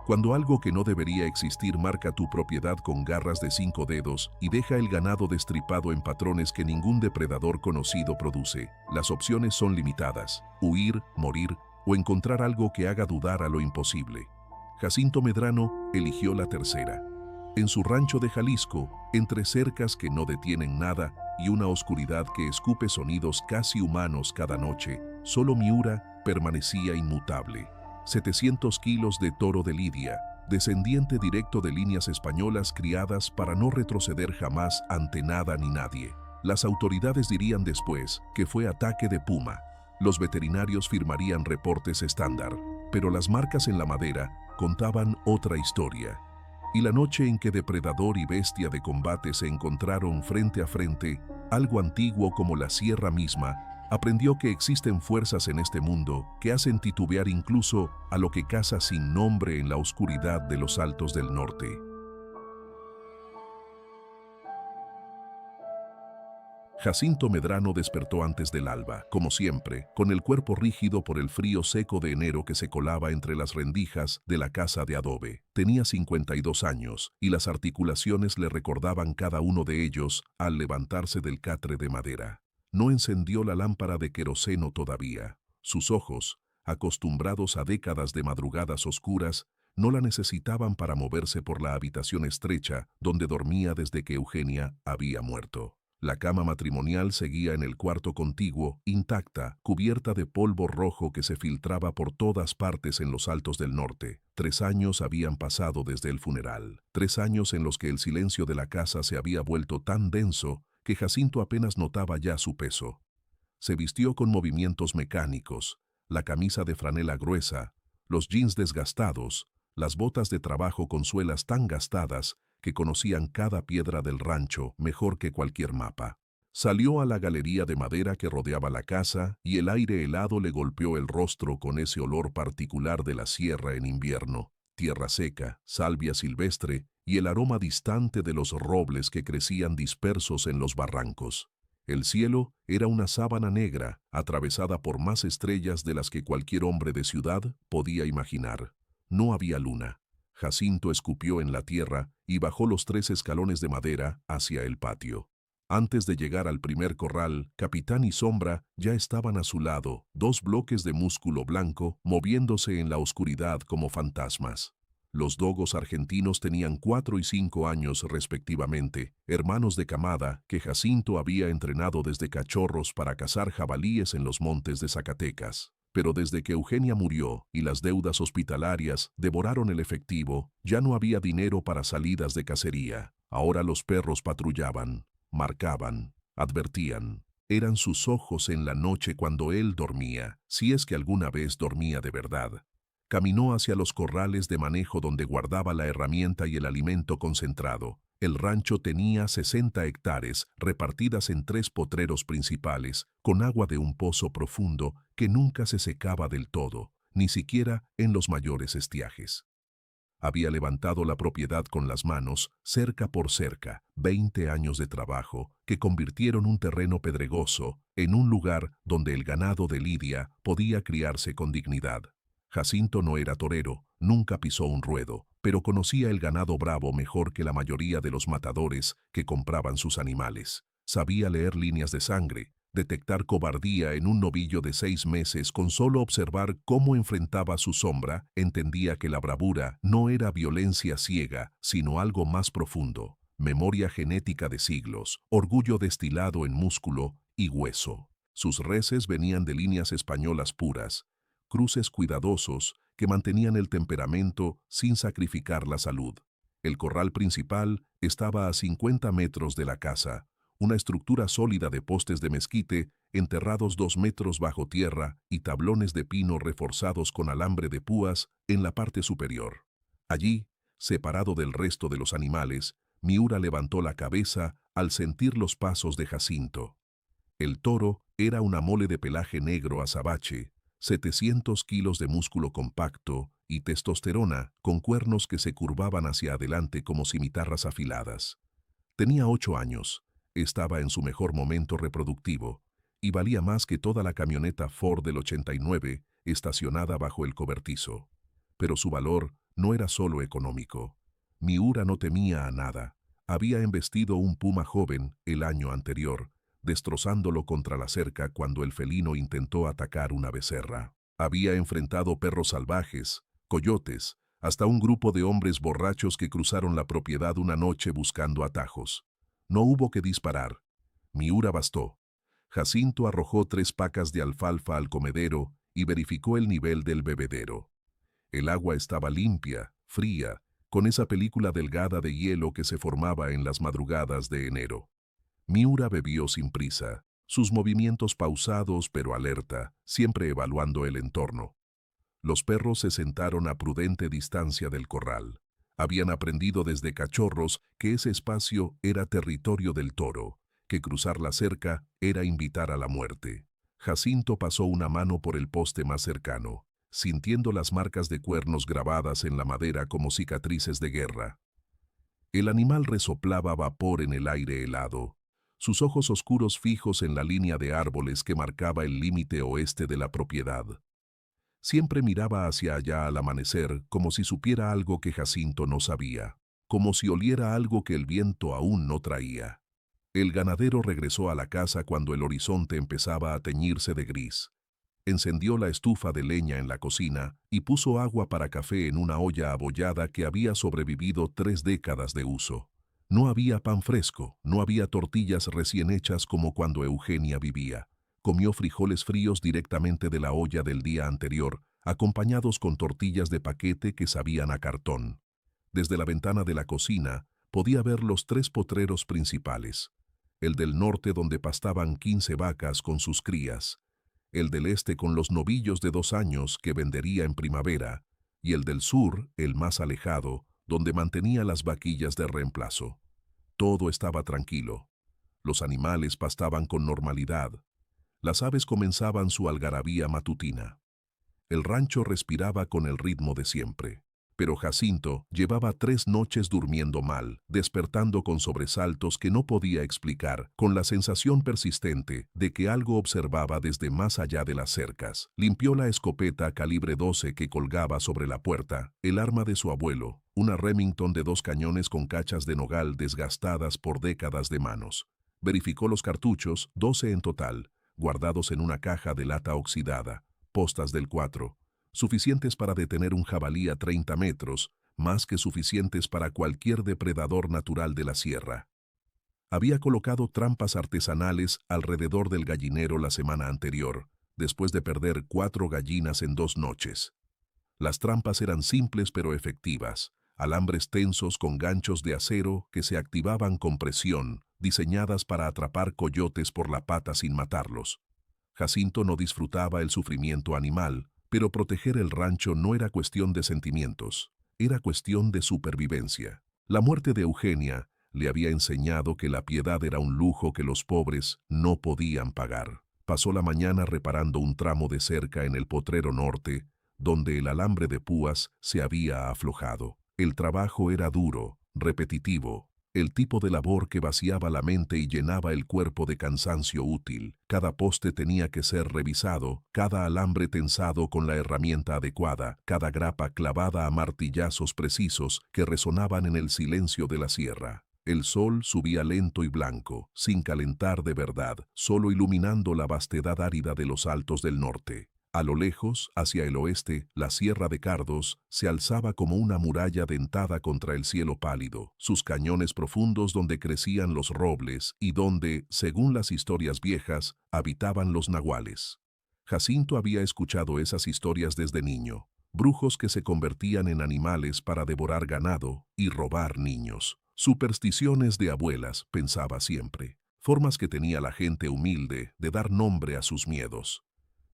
Cuando algo que no debería existir marca tu propiedad con garras de 5 dedos y deja el ganado destripado en patrones que ningún depredador conocido produce, las opciones son limitadas: huir, morir o encontrar algo que haga dudar a lo imposible. Jacinto Medrano eligió la tercera. En su rancho de Jalisco, entre cercas que no detienen nada y una oscuridad que escupe sonidos casi humanos cada noche, solo Miura permanecía inmutable. 700 kilos de toro de Lidia, descendiente directo de líneas españolas criadas para no retroceder jamás ante nada ni nadie. Las autoridades dirían después que fue ataque de puma. Los veterinarios firmarían reportes estándar, pero las marcas en la madera contaban otra historia. Y la noche en que depredador y bestia de combate se encontraron frente a frente, algo antiguo como la sierra misma aprendió que existen fuerzas en este mundo que hacen titubear incluso a lo que caza sin nombre en la oscuridad de los altos del norte. Jacinto Medrano despertó antes del alba, como siempre, con el cuerpo rígido por el frío seco de enero que se colaba entre las rendijas de la casa de adobe. Tenía 52 años y las articulaciones le recordaban cada uno de ellos al levantarse del catre de madera. No encendió la lámpara de queroseno todavía. Sus ojos, acostumbrados a décadas de madrugadas oscuras, no la necesitaban para moverse por la habitación estrecha donde dormía desde que Eugenia había muerto. La cama matrimonial seguía en el cuarto contiguo, intacta, cubierta de polvo rojo que se filtraba por todas partes en los altos del norte. 3 años habían pasado desde el funeral. 3 años en los que el silencio de la casa se había vuelto tan denso que Jacinto apenas notaba ya su peso. Se vistió con movimientos mecánicos, la camisa de franela gruesa, los jeans desgastados, las botas de trabajo con suelas tan gastadas que conocían cada piedra del rancho mejor que cualquier mapa. Salió a la galería de madera que rodeaba la casa y el aire helado le golpeó el rostro con ese olor particular de la sierra en invierno, tierra seca, salvia silvestre y el aroma distante de los robles que crecían dispersos en los barrancos. El cielo era una sábana negra, atravesada por más estrellas de las que cualquier hombre de ciudad podía imaginar. No había luna. Jacinto escupió en la tierra y bajó los 3 escalones de madera hacia el patio. Antes de llegar al primer corral, Capitán y Sombra ya estaban a su lado, 2 bloques de músculo blanco moviéndose en la oscuridad como fantasmas. Los dogos argentinos tenían 4 y 5 años respectivamente, hermanos de camada que Jacinto había entrenado desde cachorros para cazar jabalíes en los montes de Zacatecas. Pero desde que Eugenia murió y las deudas hospitalarias devoraron el efectivo, ya no había dinero para salidas de cacería. Ahora los perros patrullaban, marcaban, advertían. Eran sus ojos en la noche cuando él dormía, si es que alguna vez dormía de verdad. Caminó hacia los corrales de manejo donde guardaba la herramienta y el alimento concentrado. El rancho tenía 60 hectáreas repartidas en 3 potreros principales, con agua de un pozo profundo que nunca se secaba del todo, ni siquiera en los mayores estiajes. Había levantado la propiedad con las manos, cerca por cerca, 20 años de trabajo que convirtieron un terreno pedregoso en un lugar donde el ganado de Lidia podía criarse con dignidad. Jacinto no era torero, nunca pisó un ruedo, pero conocía el ganado bravo mejor que la mayoría de los matadores que compraban sus animales. Sabía leer líneas de sangre, detectar cobardía en un novillo de 6 meses con solo observar cómo enfrentaba su sombra. Entendía que la bravura no era violencia ciega, sino algo más profundo, memoria genética de siglos, orgullo destilado en músculo y hueso. Sus reses venían de líneas españolas puras, cruces cuidadosos que mantenían el temperamento sin sacrificar la salud. El corral principal estaba a 50 metros de la casa, una estructura sólida de postes de mezquite enterrados 2 metros bajo tierra y tablones de pino reforzados con alambre de púas en la parte superior. Allí, separado del resto de los animales, Miura levantó la cabeza al sentir los pasos de Jacinto. El toro era una mole de pelaje negro azabache, 700 kilos de músculo compacto y testosterona con cuernos que se curvaban hacia adelante como cimitarras afiladas. Tenía 8 años, estaba en su mejor momento reproductivo y valía más que toda la camioneta Ford del 89 estacionada bajo el cobertizo. Pero su valor no era solo económico. Miura no temía a nada. Había embestido un puma joven el año anterior, destrozándolo contra la cerca cuando el felino intentó atacar una becerra. Había enfrentado perros salvajes, coyotes, hasta un grupo de hombres borrachos que cruzaron la propiedad una noche buscando atajos. No hubo que disparar. Miura bastó. Jacinto arrojó 3 pacas de alfalfa al comedero y verificó el nivel del bebedero. El agua estaba limpia, fría, con esa película delgada de hielo que se formaba en las madrugadas de enero. Miura bebió sin prisa, sus movimientos pausados pero alerta, siempre evaluando el entorno. Los perros se sentaron a prudente distancia del corral. Habían aprendido desde cachorros que ese espacio era territorio del toro, que cruzar la cerca era invitar a la muerte. Jacinto pasó una mano por el poste más cercano, sintiendo las marcas de cuernos grabadas en la madera como cicatrices de guerra. El animal resoplaba vapor en el aire helado, sus ojos oscuros fijos en la línea de árboles que marcaba el límite oeste de la propiedad. Siempre miraba hacia allá al amanecer como si supiera algo que Jacinto no sabía, como si oliera algo que el viento aún no traía. El ganadero regresó a la casa cuando el horizonte empezaba a teñirse de gris. Encendió la estufa de leña en la cocina y puso agua para café en una olla abollada que había sobrevivido 3 décadas de uso. No había pan fresco, no había tortillas recién hechas como cuando Eugenia vivía. Comió frijoles fríos directamente de la olla del día anterior, acompañados con tortillas de paquete que sabían a cartón. Desde la ventana de la cocina podía ver los 3 potreros principales. El del norte donde pastaban 15 vacas con sus crías, el del este con los novillos de 2 años que vendería en primavera, y el del sur, el más alejado, donde mantenía las vaquillas de reemplazo. Todo estaba tranquilo. Los animales pastaban con normalidad. Las aves comenzaban su algarabía matutina. El rancho respiraba con el ritmo de siempre. Pero Jacinto llevaba 3 noches durmiendo mal, despertando con sobresaltos que no podía explicar, con la sensación persistente de que algo observaba desde más allá de las cercas. Limpió la escopeta calibre 12 que colgaba sobre la puerta, el arma de su abuelo, una Remington de 2 cañones con cachas de nogal desgastadas por décadas de manos. Verificó los cartuchos, 12 en total, guardados en una caja de lata oxidada, postas del 4. Suficientes para detener un jabalí a 30 metros, más que suficientes para cualquier depredador natural de la sierra. Había colocado trampas artesanales alrededor del gallinero la semana anterior, después de perder 4 gallinas en 2 noches. Las trampas eran simples pero efectivas, alambres tensos con ganchos de acero que se activaban con presión, diseñadas para atrapar coyotes por la pata sin matarlos. Jacinto no disfrutaba el sufrimiento animal, pero proteger el rancho no era cuestión de sentimientos, era cuestión de supervivencia. La muerte de Eugenia le había enseñado que la piedad era un lujo que los pobres no podían pagar. Pasó la mañana reparando un tramo de cerca en el potrero norte, donde el alambre de púas se había aflojado. El trabajo era duro, repetitivo, el tipo de labor que vaciaba la mente y llenaba el cuerpo de cansancio útil. Cada poste tenía que ser revisado, cada alambre tensado con la herramienta adecuada, cada grapa clavada a martillazos precisos que resonaban en el silencio de la sierra. El sol subía lento y blanco, sin calentar de verdad, solo iluminando la vastedad árida de los altos del norte. A lo lejos, hacia el oeste, la Sierra de Cardos se alzaba como una muralla dentada contra el cielo pálido, sus cañones profundos donde crecían los robles y donde, según las historias viejas, habitaban los nahuales. Jacinto había escuchado esas historias desde niño, brujos que se convertían en animales para devorar ganado y robar niños. Supersticiones de abuelas, pensaba siempre, formas que tenía la gente humilde de dar nombre a sus miedos.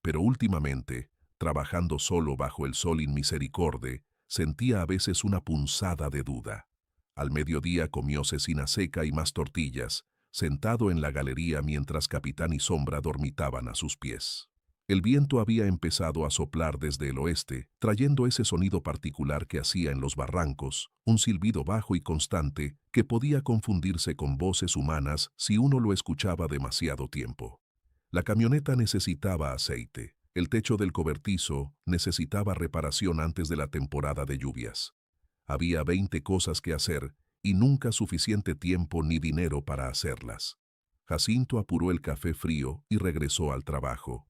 Pero últimamente, trabajando solo bajo el sol inmisericorde, sentía a veces una punzada de duda. Al mediodía comió cecina seca y más tortillas, sentado en la galería mientras Capitán y Sombra dormitaban a sus pies. El viento había empezado a soplar desde el oeste, trayendo ese sonido particular que hacía en los barrancos, un silbido bajo y constante que podía confundirse con voces humanas si uno lo escuchaba demasiado tiempo. La camioneta necesitaba aceite. El techo del cobertizo necesitaba reparación antes de la temporada de lluvias. Había 20 cosas que hacer y nunca suficiente tiempo ni dinero para hacerlas. Jacinto apuró el café frío y regresó al trabajo.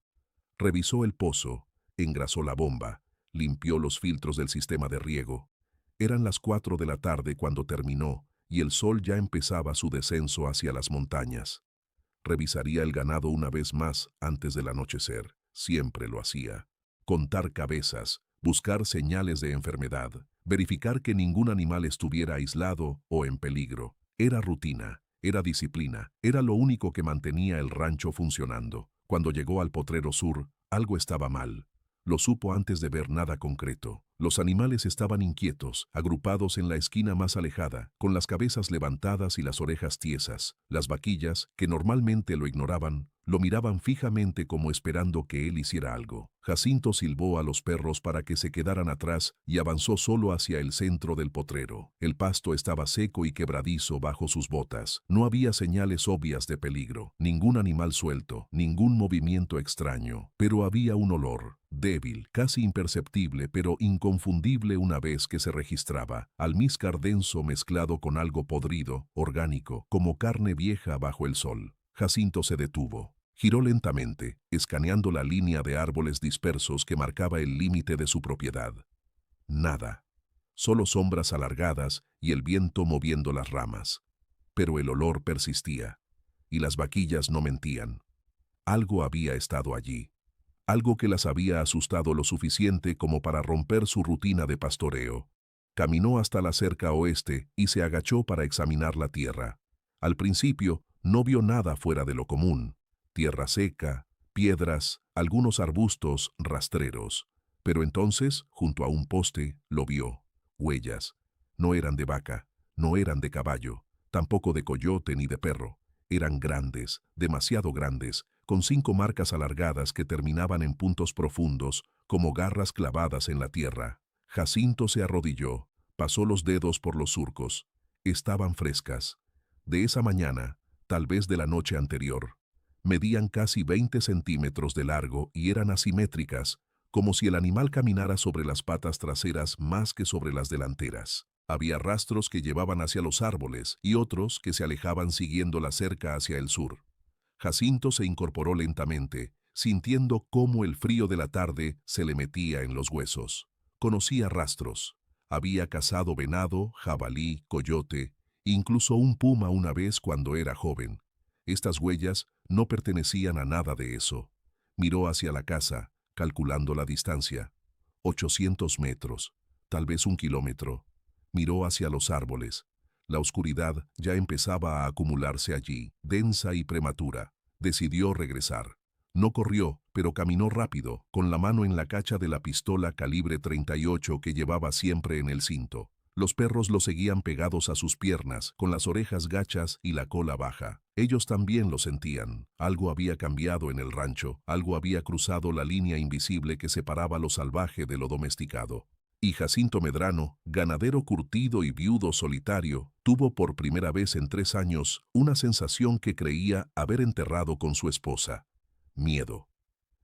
Revisó el pozo, engrasó la bomba, limpió los filtros del sistema de riego. Eran las 4 de la tarde cuando terminó y el sol ya empezaba su descenso hacia las montañas. Revisaría el ganado una vez más antes del anochecer. Siempre lo hacía. Contar cabezas, buscar señales de enfermedad, verificar que ningún animal estuviera aislado o en peligro. Era rutina, era disciplina, era lo único que mantenía el rancho funcionando. Cuando llegó al Potrero Sur, algo estaba mal. Lo supo antes de ver nada concreto. Los animales estaban inquietos, agrupados en la esquina más alejada, con las cabezas levantadas y las orejas tiesas. Las vaquillas, que normalmente lo ignoraban, lo miraban fijamente como esperando que él hiciera algo. Jacinto silbó a los perros para que se quedaran atrás y avanzó solo hacia el centro del potrero. El pasto estaba seco y quebradizo bajo sus botas. No había señales obvias de peligro, ningún animal suelto, ningún movimiento extraño, pero había un olor, débil, casi imperceptible, pero inconfundible una vez que se registraba, almíscar denso mezclado con algo podrido, orgánico, como carne vieja bajo el sol. Jacinto se detuvo. Giró lentamente, escaneando la línea de árboles dispersos que marcaba el límite de su propiedad. Nada. Solo sombras alargadas y el viento moviendo las ramas. Pero el olor persistía. Y las vaquillas no mentían. Algo había estado allí. Algo que las había asustado lo suficiente como para romper su rutina de pastoreo. Caminó hasta la cerca oeste y se agachó para examinar la tierra. Al principio, no vio nada fuera de lo común. Tierra seca, piedras, algunos arbustos rastreros. Pero entonces, junto a un poste, lo vio. Huellas. No eran de vaca, no eran de caballo, tampoco de coyote ni de perro. Eran grandes, demasiado grandes, con 5 marcas alargadas que terminaban en puntos profundos, como garras clavadas en la tierra. Jacinto se arrodilló, pasó los dedos por los surcos. Estaban frescas. De esa mañana, tal vez de la noche anterior. Medían casi 20 centímetros de largo y eran asimétricas, como si el animal caminara sobre las patas traseras más que sobre las delanteras. Había rastros que llevaban hacia los árboles y otros que se alejaban siguiendo la cerca hacia el sur. Jacinto se incorporó lentamente, sintiendo cómo el frío de la tarde se le metía en los huesos. Conocía rastros. Había cazado venado, jabalí, coyote, incluso un puma una vez cuando era joven. Estas huellas no pertenecían a nada de eso. Miró hacia la casa, calculando la distancia. 800 metros, tal vez 1 kilómetro. Miró hacia los árboles. La oscuridad ya empezaba a acumularse allí, densa y prematura. Decidió regresar. No corrió, pero caminó rápido, con la mano en la cacha de la pistola calibre 38 que llevaba siempre en el cinto. Los perros lo seguían pegados a sus piernas, con las orejas gachas y la cola baja. Ellos también lo sentían. Algo había cambiado en el rancho, algo había cruzado la línea invisible que separaba lo salvaje de lo domesticado. Y Jacinto Medrano, ganadero curtido y viudo solitario, tuvo por primera vez en 3 años una sensación que creía haber enterrado con su esposa. Miedo.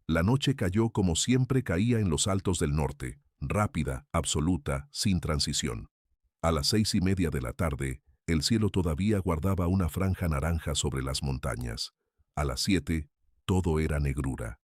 La noche cayó como siempre caía en los altos del norte, rápida, absoluta, sin transición. A las 6:30 de la tarde, el cielo todavía guardaba una franja naranja sobre las montañas. A las 7, todo era negrura.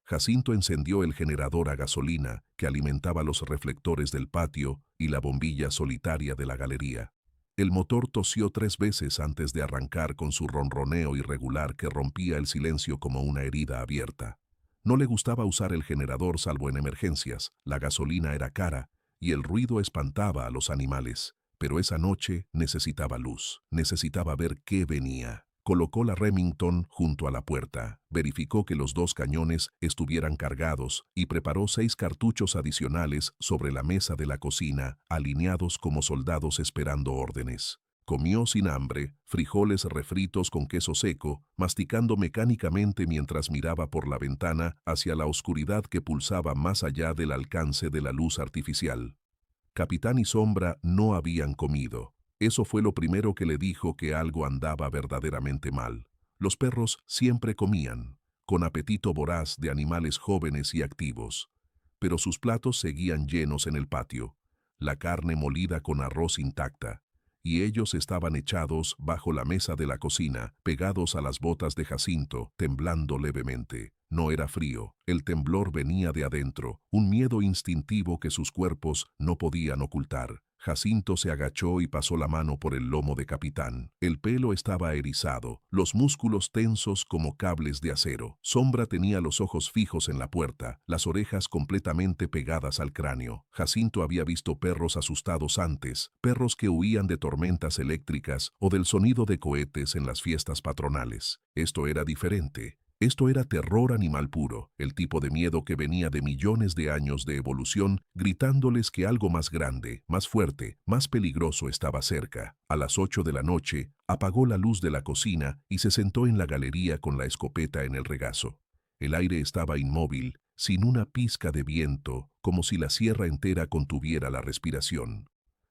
Jacinto encendió el generador a gasolina que alimentaba los reflectores del patio y la bombilla solitaria de la galería. El motor tosió 3 veces antes de arrancar con su ronroneo irregular que rompía el silencio como una herida abierta. No le gustaba usar el generador salvo en emergencias, la gasolina era cara y el ruido espantaba a los animales. Pero esa noche necesitaba luz, necesitaba ver qué venía. Colocó la Remington junto a la puerta, verificó que los 2 cañones estuvieran cargados y preparó 6 cartuchos adicionales sobre la mesa de la cocina, alineados como soldados esperando órdenes. Comió sin hambre, frijoles refritos con queso seco, masticando mecánicamente mientras miraba por la ventana hacia la oscuridad que pulsaba más allá del alcance de la luz artificial. Capitán y Sombra no habían comido. Eso fue lo primero que le dijo que algo andaba verdaderamente mal. Los perros siempre comían. con apetito voraz de animales jóvenes y activos. Pero sus platos seguían llenos en el patio, la carne molida con arroz intacta, y ellos estaban echados bajo la mesa de la cocina, pegados a las botas de Jacinto, temblando levemente. No era frío, el temblor venía de adentro, un miedo instintivo que sus cuerpos no podían ocultar. Jacinto se agachó y pasó la mano por el lomo de Capitán. El pelo estaba erizado, los músculos tensos como cables de acero. Sombra tenía los ojos fijos en la puerta, las orejas completamente pegadas al cráneo. Jacinto había visto perros asustados antes, perros que huían de tormentas eléctricas o del sonido de cohetes en las fiestas patronales. Esto era diferente. Esto era terror animal puro, el tipo de miedo que venía de millones de años de evolución, gritándoles que algo más grande, más fuerte, más peligroso estaba cerca. A las 8 de la noche, apagó la luz de la cocina y se sentó en la galería con la escopeta en el regazo. El aire estaba inmóvil, sin una pizca de viento, como si la sierra entera contuviera la respiración.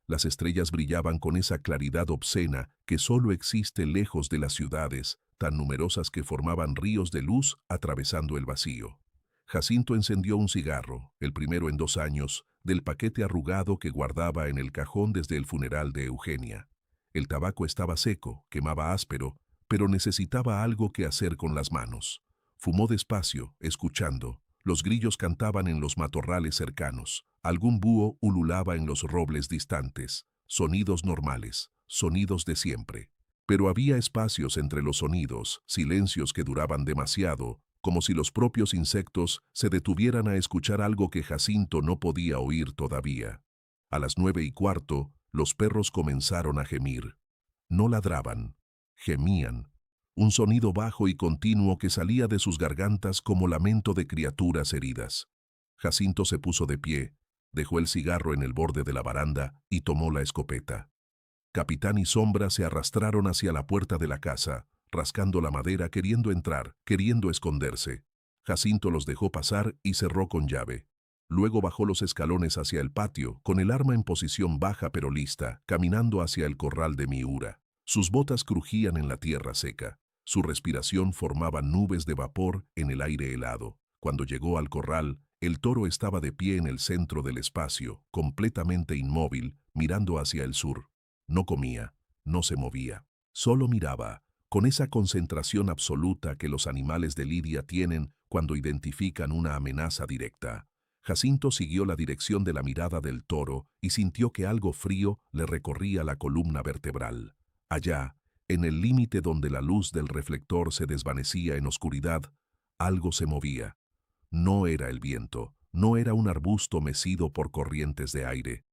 Las estrellas brillaban con esa claridad obscena que solo existe lejos de las ciudades, tan numerosas que formaban ríos de luz atravesando el vacío. Jacinto encendió un cigarro, el primero en 2 años, del paquete arrugado que guardaba en el cajón desde el funeral de Eugenia. El tabaco estaba seco, quemaba áspero, pero necesitaba algo que hacer con las manos. Fumó despacio, escuchando. Los grillos cantaban en los matorrales cercanos. Algún búho ululaba en los robles distantes. Sonidos normales, sonidos de siempre. Pero había espacios entre los sonidos, silencios que duraban demasiado, como si los propios insectos se detuvieran a escuchar algo que Jacinto no podía oír todavía. A las 9:15, los perros comenzaron a gemir. No ladraban, gemían. Un sonido bajo y continuo que salía de sus gargantas como lamento de criaturas heridas. Jacinto se puso de pie, dejó el cigarro en el borde de la baranda y tomó la escopeta. Capitán y Sombra se arrastraron hacia la puerta de la casa, rascando la madera, queriendo entrar, queriendo esconderse. Jacinto los dejó pasar y cerró con llave. Luego bajó los escalones hacia el patio, con el arma en posición baja pero lista, caminando hacia el corral de Miura. Sus botas crujían en la tierra seca. Su respiración formaba nubes de vapor en el aire helado. Cuando llegó al corral, el toro estaba de pie en el centro del espacio, completamente inmóvil, mirando hacia el sur. No comía, no se movía, solo miraba, con esa concentración absoluta que los animales de lidia tienen cuando identifican una amenaza directa. Jacinto siguió la dirección de la mirada del toro y sintió que algo frío le recorría la columna vertebral. Allá, en el límite donde la luz del reflector se desvanecía en oscuridad, algo se movía. No era el viento, no era un arbusto mecido por corrientes de aire.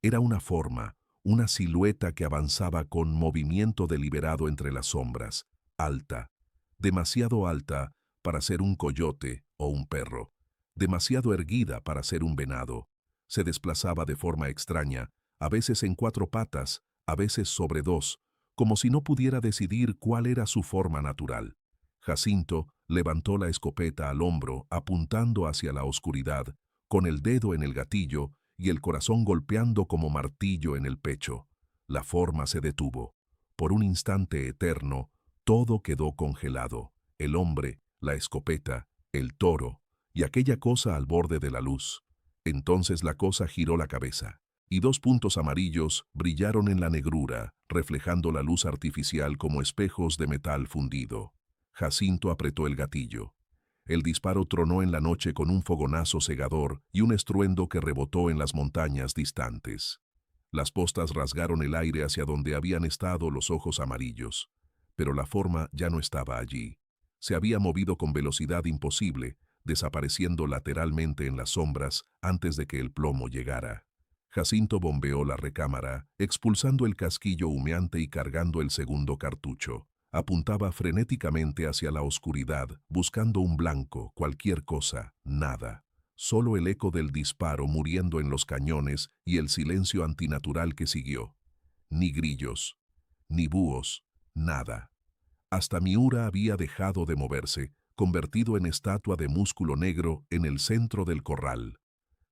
Era una forma, una silueta que avanzaba con movimiento deliberado entre las sombras, alta, demasiado alta para ser un coyote o un perro, demasiado erguida para ser un venado. Se desplazaba de forma extraña, a veces en 4 patas, a veces sobre 2, como si no pudiera decidir cuál era su forma natural. Jacinto levantó la escopeta al hombro, apuntando hacia la oscuridad, con el dedo en el gatillo y el corazón golpeando como martillo en el pecho. La forma se detuvo. Por un instante eterno, todo quedó congelado. El hombre, la escopeta, el toro y aquella cosa al borde de la luz. Entonces la cosa giró la cabeza, y 2 puntos amarillos brillaron en la negrura, reflejando la luz artificial como espejos de metal fundido. Jacinto apretó el gatillo. El disparo tronó en la noche con un fogonazo cegador y un estruendo que rebotó en las montañas distantes. Las postas rasgaron el aire hacia donde habían estado los ojos amarillos, pero la forma ya no estaba allí. Se había movido con velocidad imposible, desapareciendo lateralmente en las sombras antes de que el plomo llegara. Jacinto bombeó la recámara, expulsando el casquillo humeante y cargando el segundo cartucho. Apuntaba frenéticamente hacia la oscuridad, buscando un blanco, cualquier cosa, nada. Solo el eco del disparo muriendo en los cañones y el silencio antinatural que siguió. Ni grillos, ni búhos, nada. Hasta Miura había dejado de moverse, convertido en estatua de músculo negro en el centro del corral.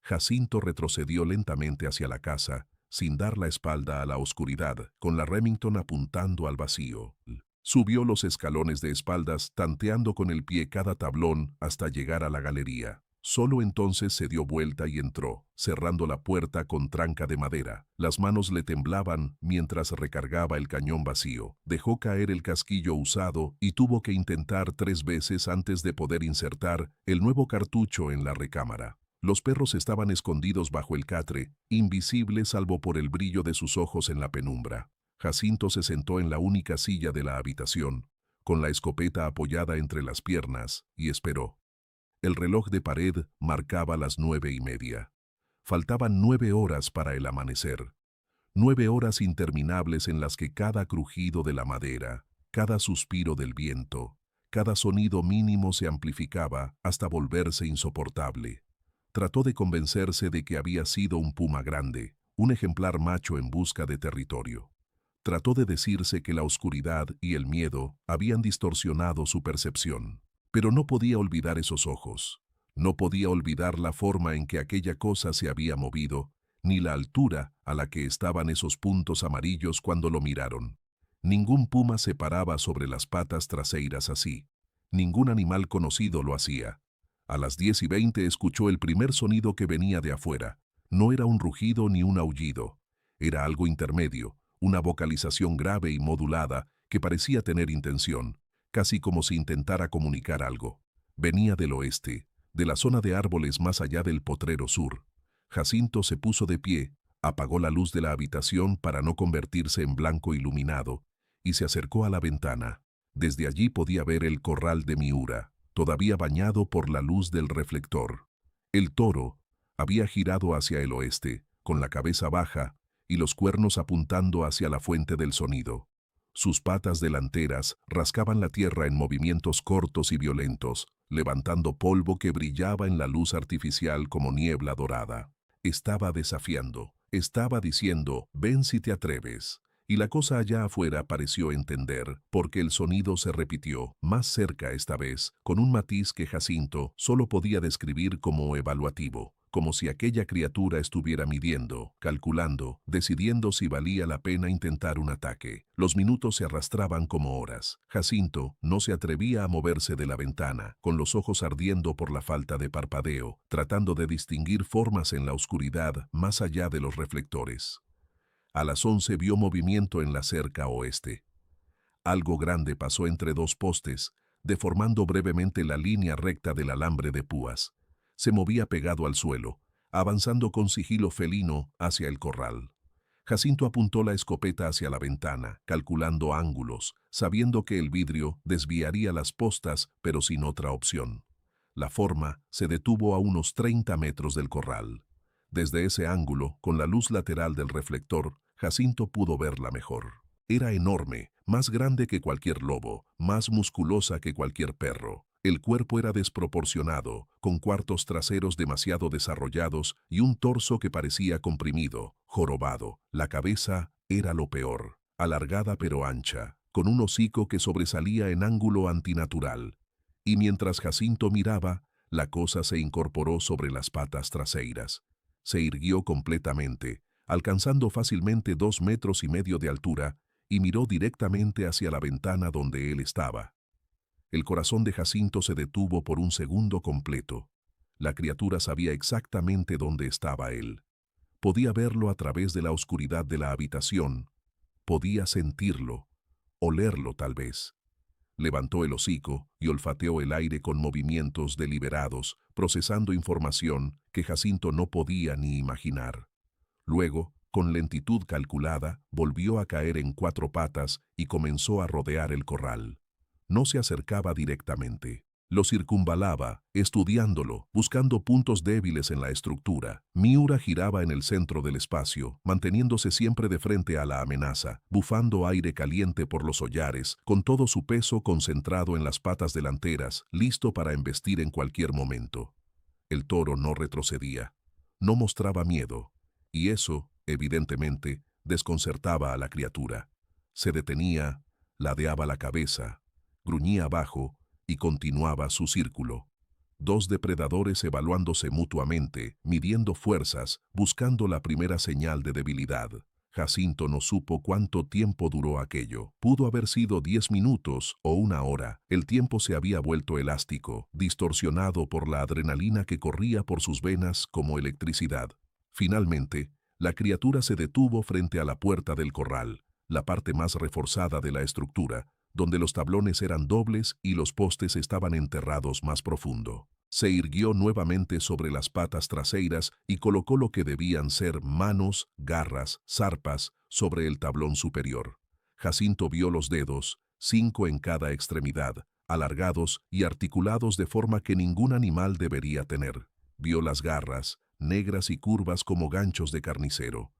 Jacinto retrocedió lentamente hacia la casa, sin dar la espalda a la oscuridad, con la Remington apuntando al vacío. Subió los escalones de espaldas, tanteando con el pie cada tablón hasta llegar a la galería. Solo entonces se dio vuelta y entró, cerrando la puerta con tranca de madera. Las manos le temblaban mientras recargaba el cañón vacío. Dejó caer el casquillo usado y tuvo que intentar 3 veces antes de poder insertar el nuevo cartucho en la recámara. Los perros estaban escondidos bajo el catre, invisibles salvo por el brillo de sus ojos en la penumbra. Jacinto se sentó en la única silla de la habitación, con la escopeta apoyada entre las piernas, y esperó. El reloj de pared marcaba las 9:30. Faltaban 9 horas para el amanecer. 9 horas interminables en las que cada crujido de la madera, cada suspiro del viento, cada sonido mínimo se amplificaba hasta volverse insoportable. Trató de convencerse de que había sido un puma grande, un ejemplar macho en busca de territorio. Trató de decirse que la oscuridad y el miedo habían distorsionado su percepción. Pero no podía olvidar esos ojos. No podía olvidar la forma en que aquella cosa se había movido, ni la altura a la que estaban esos puntos amarillos cuando lo miraron. Ningún puma se paraba sobre las patas traseras así. Ningún animal conocido lo hacía. A las 10:20 escuchó el primer sonido que venía de afuera. No era un rugido ni un aullido. Era algo intermedio, una vocalización grave y modulada que parecía tener intención, casi como si intentara comunicar algo. Venía del oeste, de la zona de árboles más allá del potrero sur. Jacinto se puso de pie, apagó la luz de la habitación para no convertirse en blanco iluminado, y se acercó a la ventana. Desde allí podía ver el corral de Miura, todavía bañado por la luz del reflector. El toro había girado hacia el oeste, con la cabeza baja y los cuernos apuntando hacia la fuente del sonido. Sus patas delanteras rascaban la tierra en movimientos cortos y violentos, levantando polvo que brillaba en la luz artificial como niebla dorada. Estaba desafiando, estaba diciendo, ven si te atreves. Y la cosa allá afuera pareció entender, porque el sonido se repitió, más cerca esta vez, con un matiz que Jacinto solo podía describir como evaluativo, como si aquella criatura estuviera midiendo, calculando, decidiendo si valía la pena intentar un ataque. Los minutos se arrastraban como horas. Jacinto no se atrevía a moverse de la ventana, con los ojos ardiendo por la falta de parpadeo, tratando de distinguir formas en la oscuridad más allá de los reflectores. A las 11 vio movimiento en la cerca oeste. Algo grande pasó entre 2 postes, deformando brevemente la línea recta del alambre de púas. Se movía pegado al suelo, avanzando con sigilo felino hacia el corral. Jacinto apuntó la escopeta hacia la ventana, calculando ángulos, sabiendo que el vidrio desviaría las postas, pero sin otra opción. La forma se detuvo a unos 30 metros del corral. Desde ese ángulo, con la luz lateral del reflector, Jacinto pudo verla mejor. Era enorme, más grande que cualquier lobo, más musculosa que cualquier perro. El cuerpo era desproporcionado, con cuartos traseros demasiado desarrollados y un torso que parecía comprimido, jorobado. La cabeza era lo peor, alargada pero ancha, con un hocico que sobresalía en ángulo antinatural. Y mientras Jacinto miraba, la cosa se incorporó sobre las patas traseras. Se irguió completamente, alcanzando fácilmente 2,5 metros de altura, y miró directamente hacia la ventana donde él estaba. El corazón de Jacinto se detuvo por un segundo completo. La criatura sabía exactamente dónde estaba él. Podía verlo a través de la oscuridad de la habitación. Podía sentirlo, olerlo tal vez. Levantó el hocico y olfateó el aire con movimientos deliberados, procesando información que Jacinto no podía ni imaginar. Luego, con lentitud calculada, volvió a caer en 4 patas y comenzó a rodear el corral. No se acercaba directamente. Lo circunvalaba, estudiándolo, buscando puntos débiles en la estructura. Miura giraba en el centro del espacio, manteniéndose siempre de frente a la amenaza, bufando aire caliente por los hollares, con todo su peso concentrado en las patas delanteras, listo para embestir en cualquier momento. El toro no retrocedía. No mostraba miedo. Y eso, evidentemente, desconcertaba a la criatura. Se detenía, ladeaba la cabeza, gruñía abajo y continuaba su círculo. 2 depredadores evaluándose mutuamente, midiendo fuerzas, buscando la primera señal de debilidad. Jacinto no supo cuánto tiempo duró aquello. Pudo haber sido 10 minutos o una hora. El tiempo se había vuelto elástico, distorsionado por la adrenalina que corría por sus venas como electricidad. Finalmente, la criatura se detuvo frente a la puerta del corral, la parte más reforzada de la estructura, donde los tablones eran dobles y los postes estaban enterrados más profundo. Se irguió nuevamente sobre las patas traseras y colocó lo que debían ser manos, garras, zarpas, sobre el tablón superior. Jacinto vio los dedos, 5 en cada extremidad, alargados y articulados de forma que ningún animal debería tener. Vio las garras, negras y curvas como ganchos de carnicero.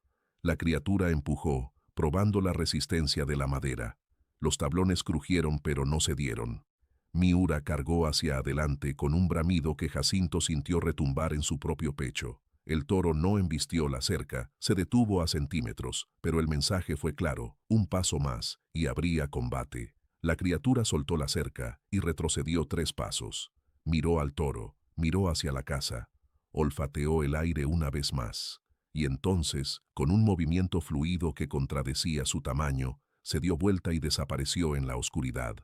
La criatura empujó, probando la resistencia de la madera. Los tablones crujieron pero no cedieron. Miura cargó hacia adelante con un bramido que Jacinto sintió retumbar en su propio pecho. El toro no embistió la cerca, se detuvo a centímetros, pero el mensaje fue claro: un paso más, y habría combate. La criatura soltó la cerca y retrocedió 3 pasos. Miró al toro, miró hacia la casa, olfateó el aire una vez más. Y entonces, con un movimiento fluido que contradecía su tamaño, se dio vuelta y desapareció en la oscuridad.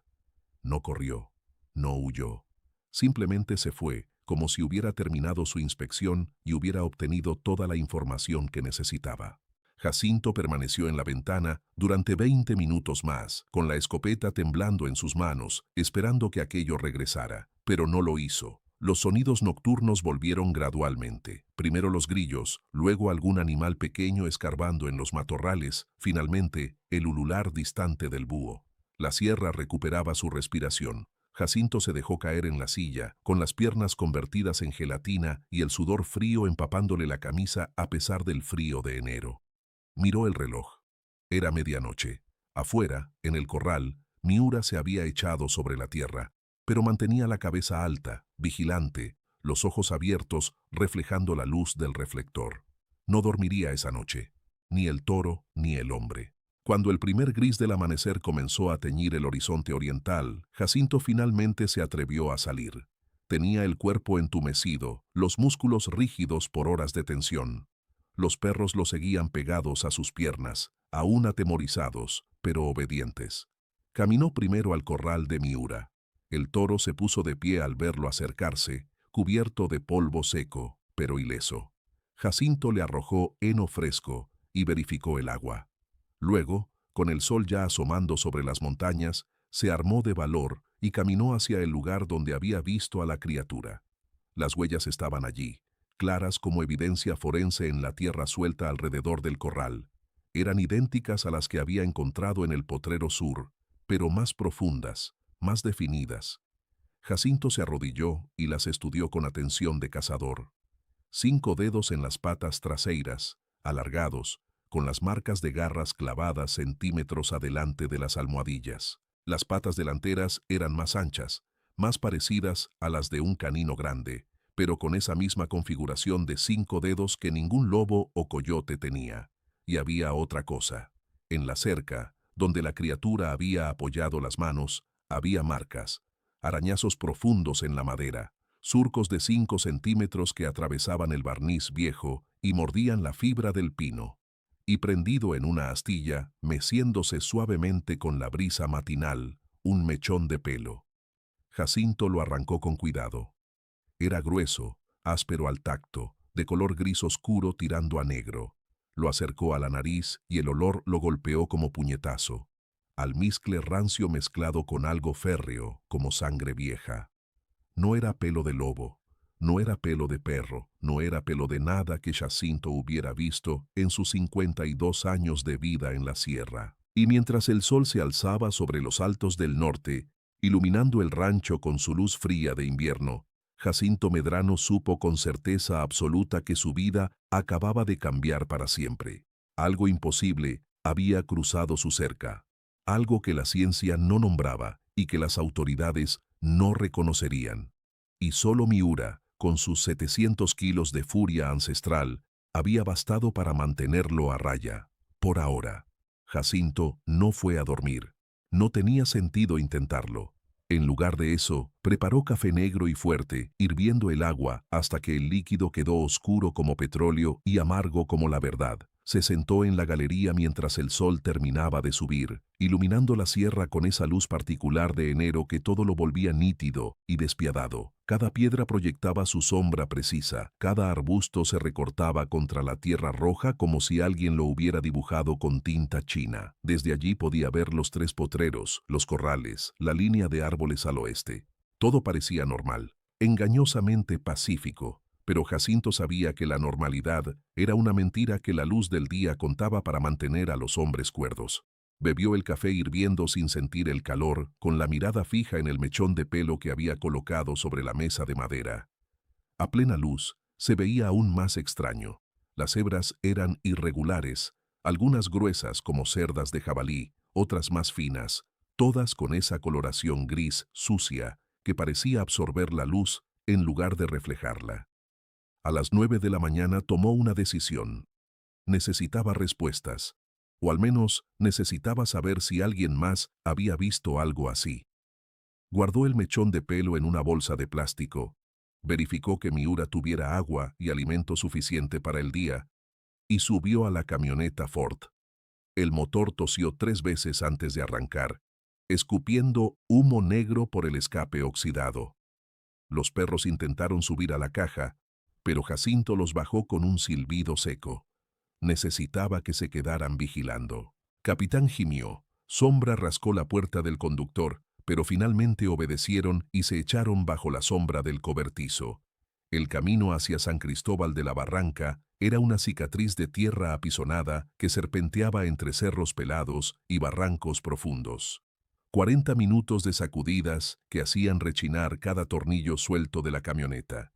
No corrió. No huyó. Simplemente se fue, como si hubiera terminado su inspección y hubiera obtenido toda la información que necesitaba. Jacinto permaneció en la ventana durante 20 minutos más, con la escopeta temblando en sus manos, esperando que aquello regresara, pero no lo hizo. Los sonidos nocturnos volvieron gradualmente. Primero los grillos, luego algún animal pequeño escarbando en los matorrales, finalmente el ulular distante del búho. La sierra recuperaba su respiración. Jacinto se dejó caer en la silla, con las piernas convertidas en gelatina y el sudor frío empapándole la camisa a pesar del frío de enero. Miró el reloj. Era medianoche. Afuera, en el corral, Miura se había echado sobre la tierra, pero mantenía la cabeza alta, vigilante, los ojos abiertos, reflejando la luz del reflector. No dormiría esa noche, ni el toro ni el hombre. Cuando el primer gris del amanecer comenzó a teñir el horizonte oriental, Jacinto finalmente se atrevió a salir. Tenía el cuerpo entumecido, los músculos rígidos por horas de tensión. Los perros lo seguían pegados a sus piernas, aún atemorizados, pero obedientes. Caminó primero al corral de Miura. El toro se puso de pie al verlo acercarse, cubierto de polvo seco, pero ileso. Jacinto le arrojó heno fresco y verificó el agua. Luego, con el sol ya asomando sobre las montañas, se armó de valor y caminó hacia el lugar donde había visto a la criatura. Las huellas estaban allí, claras como evidencia forense en la tierra suelta alrededor del corral. Eran idénticas a las que había encontrado en el potrero sur, pero más profundas, más definidas. Jacinto se arrodilló y las estudió con atención de cazador. 5 dedos en las patas traseras, alargados, con las marcas de garras clavadas centímetros adelante de las almohadillas. Las patas delanteras eran más anchas, más parecidas a las de un canino grande, pero con esa misma configuración de 5 dedos que ningún lobo o coyote tenía. Y había otra cosa. En la cerca, donde la criatura había apoyado las manos, había marcas, arañazos profundos en la madera, surcos de 5 centímetros que atravesaban el barniz viejo y mordían la fibra del pino. Y prendido en una astilla, meciéndose suavemente con la brisa matinal, un mechón de pelo. Jacinto lo arrancó con cuidado. Era grueso, áspero al tacto, de color gris oscuro tirando a negro. Lo acercó a la nariz y el olor lo golpeó como puñetazo. Almizcle rancio mezclado con algo férreo, como sangre vieja. No era pelo de lobo. No era pelo de perro, no era pelo de nada que Jacinto hubiera visto en sus 52 años de vida en la sierra. Y mientras el sol se alzaba sobre los altos del norte, iluminando el rancho con su luz fría de invierno, Jacinto Medrano supo con certeza absoluta que su vida acababa de cambiar para siempre. Algo imposible había cruzado su cerca, algo que la ciencia no nombraba y que las autoridades no reconocerían. Y solo Miura, con sus 700 kilos de furia ancestral, había bastado para mantenerlo a raya. Por ahora, Jacinto no fue a dormir. No tenía sentido intentarlo. En lugar de eso, preparó café negro y fuerte, hirviendo el agua hasta que el líquido quedó oscuro como petróleo y amargo como la verdad. Se sentó en la galería mientras el sol terminaba de subir, iluminando la sierra con esa luz particular de enero que todo lo volvía nítido y despiadado. Cada piedra proyectaba su sombra precisa, cada arbusto se recortaba contra la tierra roja como si alguien lo hubiera dibujado con tinta china. Desde allí podía ver los 3 potreros, los corrales, la línea de árboles al oeste. Todo parecía normal, engañosamente pacífico. Pero Jacinto sabía que la normalidad era una mentira que la luz del día contaba para mantener a los hombres cuerdos. Bebió el café hirviendo sin sentir el calor, con la mirada fija en el mechón de pelo que había colocado sobre la mesa de madera. A plena luz, se veía aún más extraño. Las hebras eran irregulares, algunas gruesas como cerdas de jabalí, otras más finas, todas con esa coloración gris sucia que parecía absorber la luz en lugar de reflejarla. A las 9 de la mañana tomó una decisión. Necesitaba respuestas, o al menos necesitaba saber si alguien más había visto algo así. Guardó el mechón de pelo en una bolsa de plástico, verificó que Miura tuviera agua y alimento suficiente para el día, y subió a la camioneta Ford. El motor tosió 3 veces antes de arrancar, escupiendo humo negro por el escape oxidado. Los perros intentaron subir a la caja, pero Jacinto los bajó con un silbido seco. Necesitaba que se quedaran vigilando. Capitán gimió. Sombra rascó la puerta del conductor, pero finalmente obedecieron y se echaron bajo la sombra del cobertizo. El camino hacia San Cristóbal de la Barranca era una cicatriz de tierra apisonada que serpenteaba entre cerros pelados y barrancos profundos. 40 minutos de sacudidas que hacían rechinar cada tornillo suelto de la camioneta.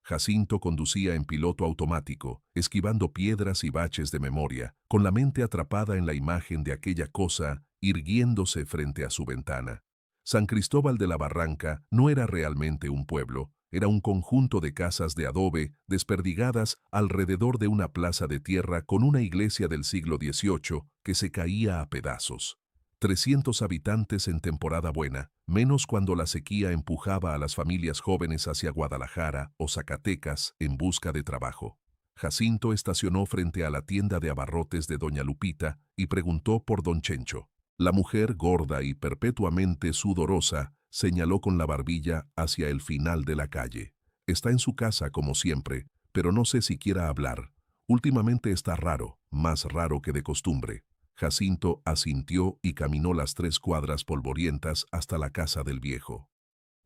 Jacinto conducía en piloto automático, esquivando piedras y baches de memoria, con la mente atrapada en la imagen de aquella cosa irguiéndose frente a su ventana. San Cristóbal de la Barranca no era realmente un pueblo, era un conjunto de casas de adobe desperdigadas alrededor de una plaza de tierra con una iglesia del siglo XVIII que se caía a pedazos. 300 habitantes en temporada buena, menos cuando la sequía empujaba a las familias jóvenes hacia Guadalajara o Zacatecas en busca de trabajo. Jacinto estacionó frente a la tienda de abarrotes de doña Lupita y preguntó por don Chencho. La mujer, gorda y perpetuamente sudorosa, señaló con la barbilla hacia el final de la calle. Está en su casa como siempre, pero no sé si quiera hablar. Últimamente está raro, más raro que de costumbre. Jacinto asintió y caminó las 3 cuadras polvorientas hasta la casa del viejo.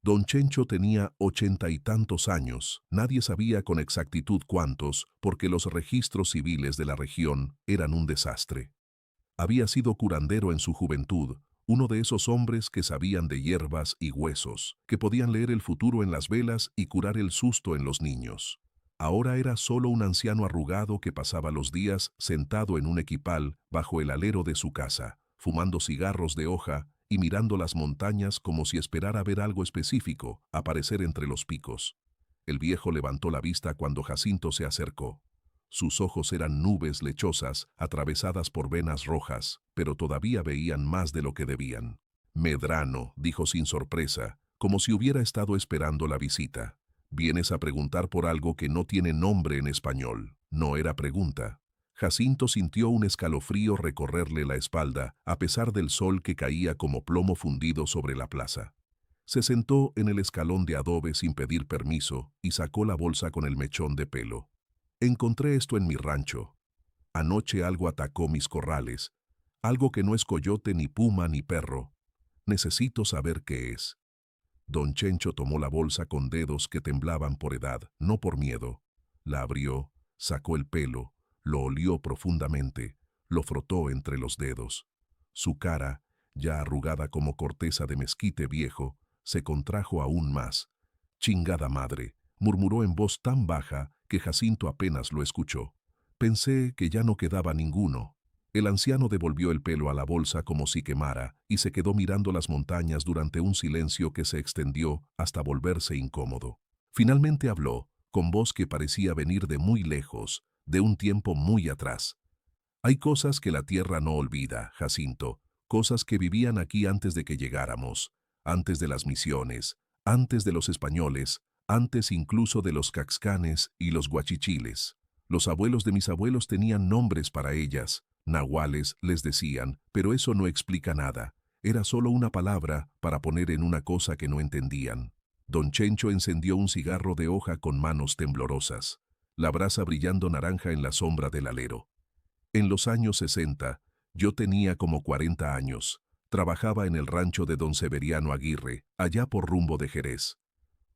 Don Chencho tenía 80 y tantos años, nadie sabía con exactitud cuántos, porque los registros civiles de la región eran un desastre. Había sido curandero en su juventud, uno de esos hombres que sabían de hierbas y huesos, que podían leer el futuro en las velas y curar el susto en los niños. Ahora era solo un anciano arrugado que pasaba los días sentado en un equipal bajo el alero de su casa, fumando cigarros de hoja y mirando las montañas como si esperara ver algo específico aparecer entre los picos. El viejo levantó la vista cuando Jacinto se acercó. Sus ojos eran nubes lechosas atravesadas por venas rojas, pero todavía veían más de lo que debían. Medrano, dijo sin sorpresa, como si hubiera estado esperando la visita. Vienes a preguntar por algo que no tiene nombre en español. No era pregunta. Jacinto sintió un escalofrío recorrerle la espalda, a pesar del sol que caía como plomo fundido sobre la plaza. Se sentó en el escalón de adobe sin pedir permiso y sacó la bolsa con el mechón de pelo. Encontré esto en mi rancho. Anoche algo atacó mis corrales. Algo que no es coyote ni puma ni perro. Necesito saber qué es. Don Chencho tomó la bolsa con dedos que temblaban por edad, no por miedo. La abrió, sacó el pelo, lo olió profundamente, lo frotó entre los dedos. Su cara, ya arrugada como corteza de mezquite viejo, se contrajo aún más. «Chingada madre», murmuró en voz tan baja que Jacinto apenas lo escuchó. «Pensé que ya no quedaba ninguno». El anciano devolvió el pelo a la bolsa como si quemara y se quedó mirando las montañas durante un silencio que se extendió hasta volverse incómodo. Finalmente habló, con voz que parecía venir de muy lejos, de un tiempo muy atrás. «Hay cosas que la tierra no olvida, Jacinto, cosas que vivían aquí antes de que llegáramos, antes de las misiones, antes de los españoles, antes incluso de los caxcanes y los guachichiles. Los abuelos de mis abuelos tenían nombres para ellas. Nahuales les decían, pero eso no explica nada. Era solo una palabra para poner en una cosa que no entendían. Don Chencho encendió un cigarro de hoja con manos temblorosas, la brasa brillando naranja en la sombra del alero. En los años 60, yo tenía como 40 años. Trabajaba en el rancho de don Severiano Aguirre, allá por rumbo de Jerez.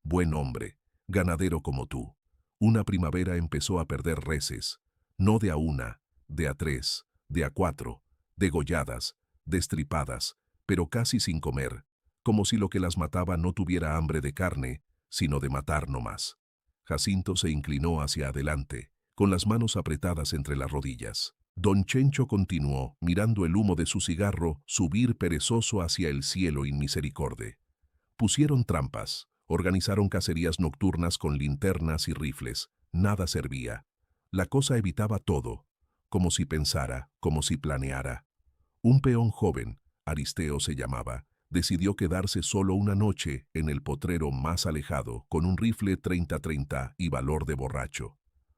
Buen hombre, ganadero como tú. Una primavera empezó a perder reses, no de a una, de a tres, de a cuatro, degolladas, destripadas, pero casi sin comer, como si lo que las mataba no tuviera hambre de carne, sino de matar nomás. Jacinto se inclinó hacia adelante, con las manos apretadas entre las rodillas. Don Chencho continuó, mirando el humo de su cigarro subir perezoso hacia el cielo inmisericorde. Pusieron trampas, organizaron cacerías nocturnas con linternas y rifles. Nada servía. La cosa evitaba todo, como si pensara, como si planeara. Un peón joven, Aristeo se llamaba, decidió quedarse solo una noche en el potrero más alejado con un rifle 30-30 y valor de borracho.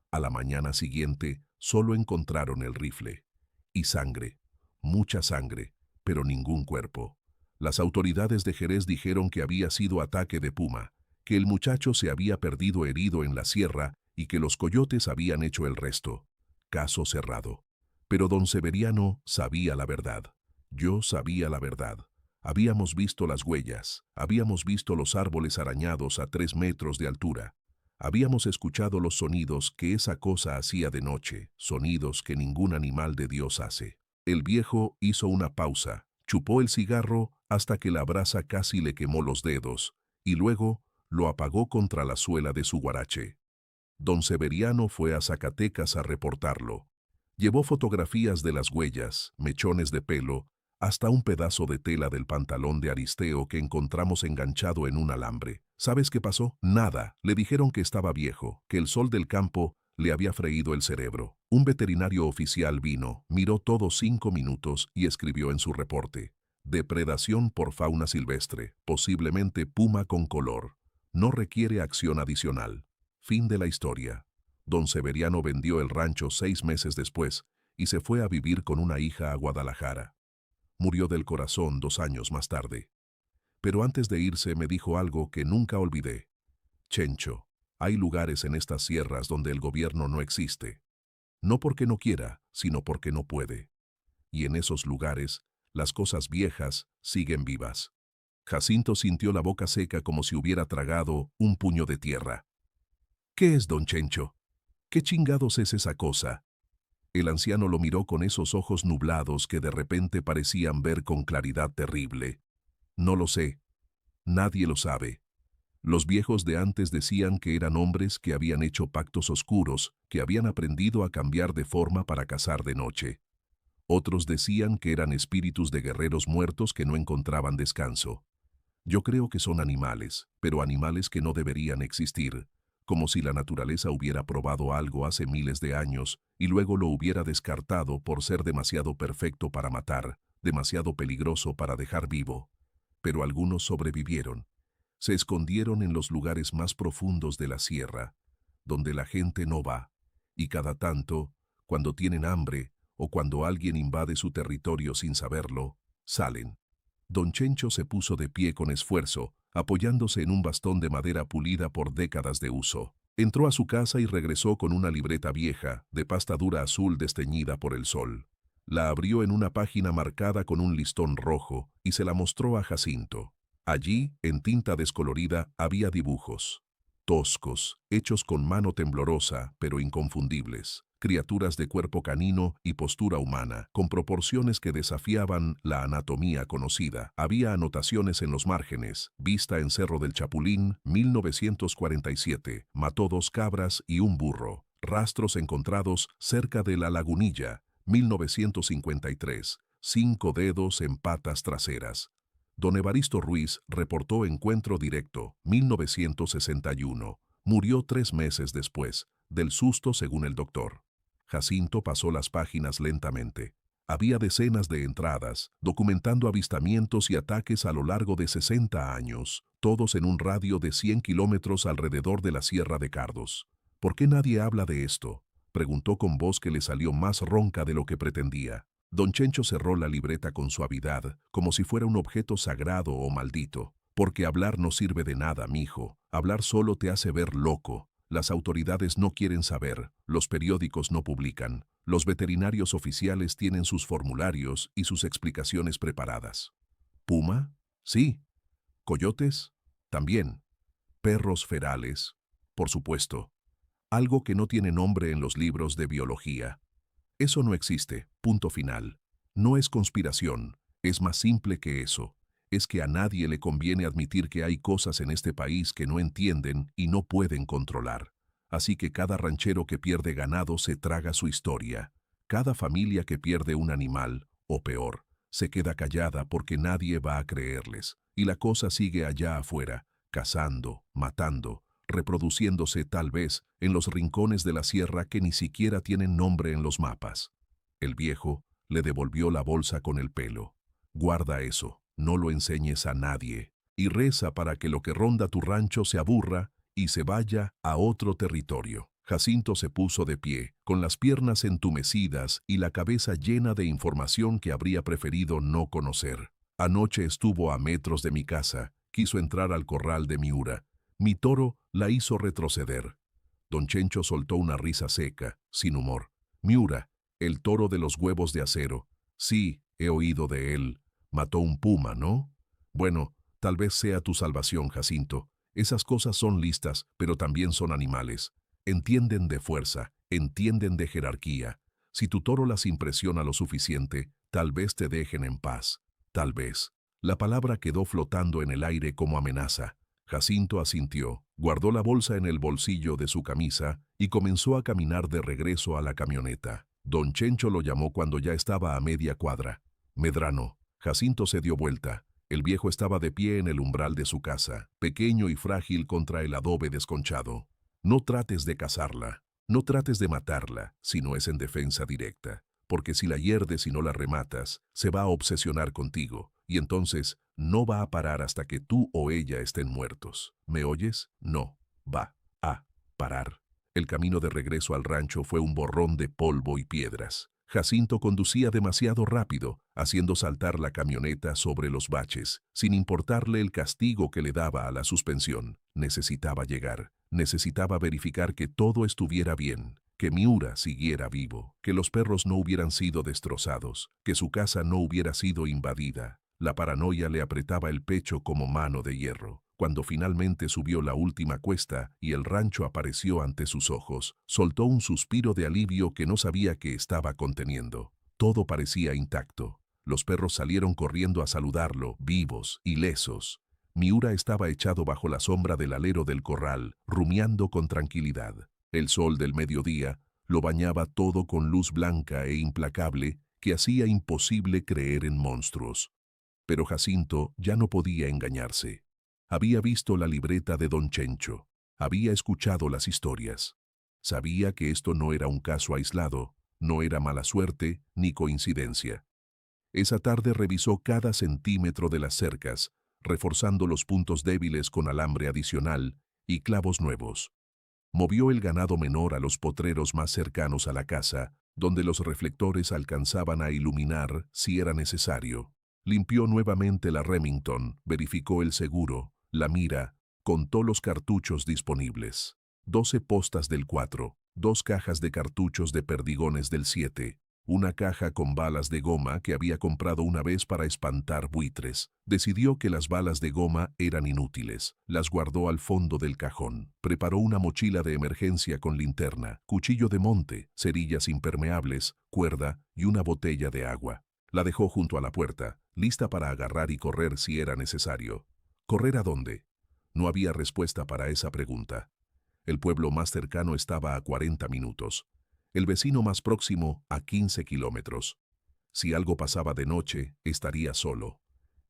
A la mañana siguiente solo encontraron el rifle. Y sangre, mucha sangre, pero ningún cuerpo. Las autoridades de Jerez dijeron que había sido ataque de puma, que el muchacho se había perdido herido en la sierra y que los coyotes habían hecho el resto. Caso cerrado. Pero don Severiano sabía la verdad. Yo sabía la verdad. Habíamos visto las huellas, habíamos visto los árboles arañados a 3 metros de altura. Habíamos escuchado los sonidos que esa cosa hacía de noche, sonidos que ningún animal de Dios hace. El viejo hizo una pausa, chupó el cigarro hasta que la brasa casi le quemó los dedos, y luego lo apagó contra la suela de su guarache. Don Severiano fue a Zacatecas a reportarlo. Llevó fotografías de las huellas, mechones de pelo, hasta un pedazo de tela del pantalón de Aristeo que encontramos enganchado en un alambre. ¿Sabes qué pasó? Nada. Le dijeron que estaba viejo, que el sol del campo le había freído el cerebro. Un veterinario oficial vino, miró todo 5 minutos y escribió en su reporte: depredación por fauna silvestre, posiblemente puma con color. No requiere acción adicional. Fin de la historia. Don Severiano vendió el rancho 6 meses después y se fue a vivir con una hija a Guadalajara. Murió del corazón 2 años más tarde. Pero antes de irse me dijo algo que nunca olvidé. Chencho, hay lugares en estas sierras donde el gobierno no existe. No porque no quiera, sino porque no puede. Y en esos lugares, las cosas viejas siguen vivas. Jacinto sintió la boca seca como si hubiera tragado un puño de tierra. ¿Qué es, don Chencho? ¿Qué chingados es esa cosa? El anciano lo miró con esos ojos nublados que de repente parecían ver con claridad terrible. No lo sé. Nadie lo sabe. Los viejos de antes decían que eran hombres que habían hecho pactos oscuros, que habían aprendido a cambiar de forma para cazar de noche. Otros decían que eran espíritus de guerreros muertos que no encontraban descanso. Yo creo que son animales, pero animales que no deberían existir, como si la naturaleza hubiera probado algo hace miles de años y luego lo hubiera descartado por ser demasiado perfecto para matar, demasiado peligroso para dejar vivo. Pero algunos sobrevivieron. Se escondieron en los lugares más profundos de la sierra, donde la gente no va, y cada tanto, cuando tienen hambre o cuando alguien invade su territorio sin saberlo, salen. Don Chencho se puso de pie con esfuerzo, apoyándose en un bastón de madera pulida por décadas de uso. Entró a su casa y regresó con una libreta vieja, de pasta dura azul desteñida por el sol. La abrió en una página marcada con un listón rojo y se la mostró a Jacinto. Allí, en tinta descolorida, había dibujos. Toscos, hechos con mano temblorosa, pero inconfundibles. Criaturas de cuerpo canino y postura humana, con proporciones que desafiaban la anatomía conocida. Había anotaciones en los márgenes: vista en Cerro del Chapulín, 1947, mató 2 cabras y un burro. Rastros encontrados cerca de La Lagunilla, 1953, 5 dedos en patas traseras. Don Evaristo Ruiz reportó encuentro directo, 1961. Murió 3 meses después, del susto según el doctor. Jacinto pasó las páginas lentamente. Había decenas de entradas, documentando avistamientos y ataques a lo largo de 60 años, todos en un radio de 100 kilómetros alrededor de la Sierra de Cardos. ¿Por qué nadie habla de esto? Preguntó con voz que le salió más ronca de lo que pretendía. Don Chencho cerró la libreta con suavidad, como si fuera un objeto sagrado o maldito. Porque hablar no sirve de nada, mijo. Hablar solo te hace ver loco. Las autoridades no quieren saber, los periódicos no publican, los veterinarios oficiales tienen sus formularios y sus explicaciones preparadas. ¿Puma? Sí. ¿Coyotes? También. ¿Perros ferales? Por supuesto. Algo que no tiene nombre en los libros de biología. Eso no existe, punto final. No es conspiración, es más simple que eso. Es que a nadie le conviene admitir que hay cosas en este país que no entienden y no pueden controlar. Así que cada ranchero que pierde ganado se traga su historia. Cada familia que pierde un animal, o peor, se queda callada porque nadie va a creerles. Y la cosa sigue allá afuera, cazando, matando, reproduciéndose tal vez en los rincones de la sierra que ni siquiera tienen nombre en los mapas. El viejo le devolvió la bolsa con el pelo. Guarda eso, no lo enseñes a nadie, y reza para que lo que ronda tu rancho se aburra y se vaya a otro territorio. Jacinto se puso de pie, con las piernas entumecidas y la cabeza llena de información que habría preferido no conocer. Anoche estuvo a metros de mi casa, quiso entrar al corral de Miura. Mi toro la hizo retroceder. Don Chencho soltó una risa seca, sin humor. Miura, el toro de los huevos de acero. Sí, he oído de él. Mató un puma, ¿no? Bueno, tal vez sea tu salvación, Jacinto. Esas cosas son listas, pero también son animales. Entienden de fuerza, entienden de jerarquía. Si tu toro las impresiona lo suficiente, tal vez te dejen en paz. Tal vez. La palabra quedó flotando en el aire como amenaza. Jacinto asintió, guardó la bolsa en el bolsillo de su camisa y comenzó a caminar de regreso a la camioneta. Don Chencho lo llamó cuando ya estaba a media cuadra. Medrano. Jacinto se dio vuelta. El viejo estaba de pie en el umbral de su casa, pequeño y frágil contra el adobe desconchado. No trates de cazarla, no trates de matarla, si no es en defensa directa, porque si la hierdes y no la rematas, se va a obsesionar contigo, y entonces no va a parar hasta que tú o ella estén muertos. ¿Me oyes? No, va a parar. El camino de regreso al rancho fue un borrón de polvo y piedras. Jacinto conducía demasiado rápido, haciendo saltar la camioneta sobre los baches, sin importarle el castigo que le daba a la suspensión. Necesitaba llegar, necesitaba verificar que todo estuviera bien, que Miura siguiera vivo, que los perros no hubieran sido destrozados, que su casa no hubiera sido invadida. La paranoia le apretaba el pecho como mano de hierro. Cuando finalmente subió la última cuesta y el rancho apareció ante sus ojos, soltó un suspiro de alivio que no sabía que estaba conteniendo. Todo parecía intacto. Los perros salieron corriendo a saludarlo, vivos, ilesos. Miura estaba echado bajo la sombra del alero del corral, rumiando con tranquilidad. El sol del mediodía lo bañaba todo con luz blanca e implacable que hacía imposible creer en monstruos. Pero Jacinto ya no podía engañarse. Había visto la libreta de Don Chencho. Había escuchado las historias. Sabía que esto no era un caso aislado, no era mala suerte ni coincidencia. Esa tarde revisó cada centímetro de las cercas, reforzando los puntos débiles con alambre adicional y clavos nuevos. Movió el ganado menor a los potreros más cercanos a la casa, donde los reflectores alcanzaban a iluminar si era necesario. Limpió nuevamente la Remington, verificó el seguro, la mira, contó los cartuchos disponibles. 12 postas del 4, 2 cajas de cartuchos de perdigones del 7, una caja con balas de goma que había comprado una vez para espantar buitres. Decidió que las balas de goma eran inútiles. Las guardó al fondo del cajón. Preparó una mochila de emergencia con linterna, cuchillo de monte, cerillas impermeables, cuerda y una botella de agua. La dejó junto a la puerta, lista para agarrar y correr si era necesario. ¿Correr a dónde? No había respuesta para esa pregunta. El pueblo más cercano estaba a 40 minutos. El vecino más próximo a 15 kilómetros. Si algo pasaba de noche, estaría solo.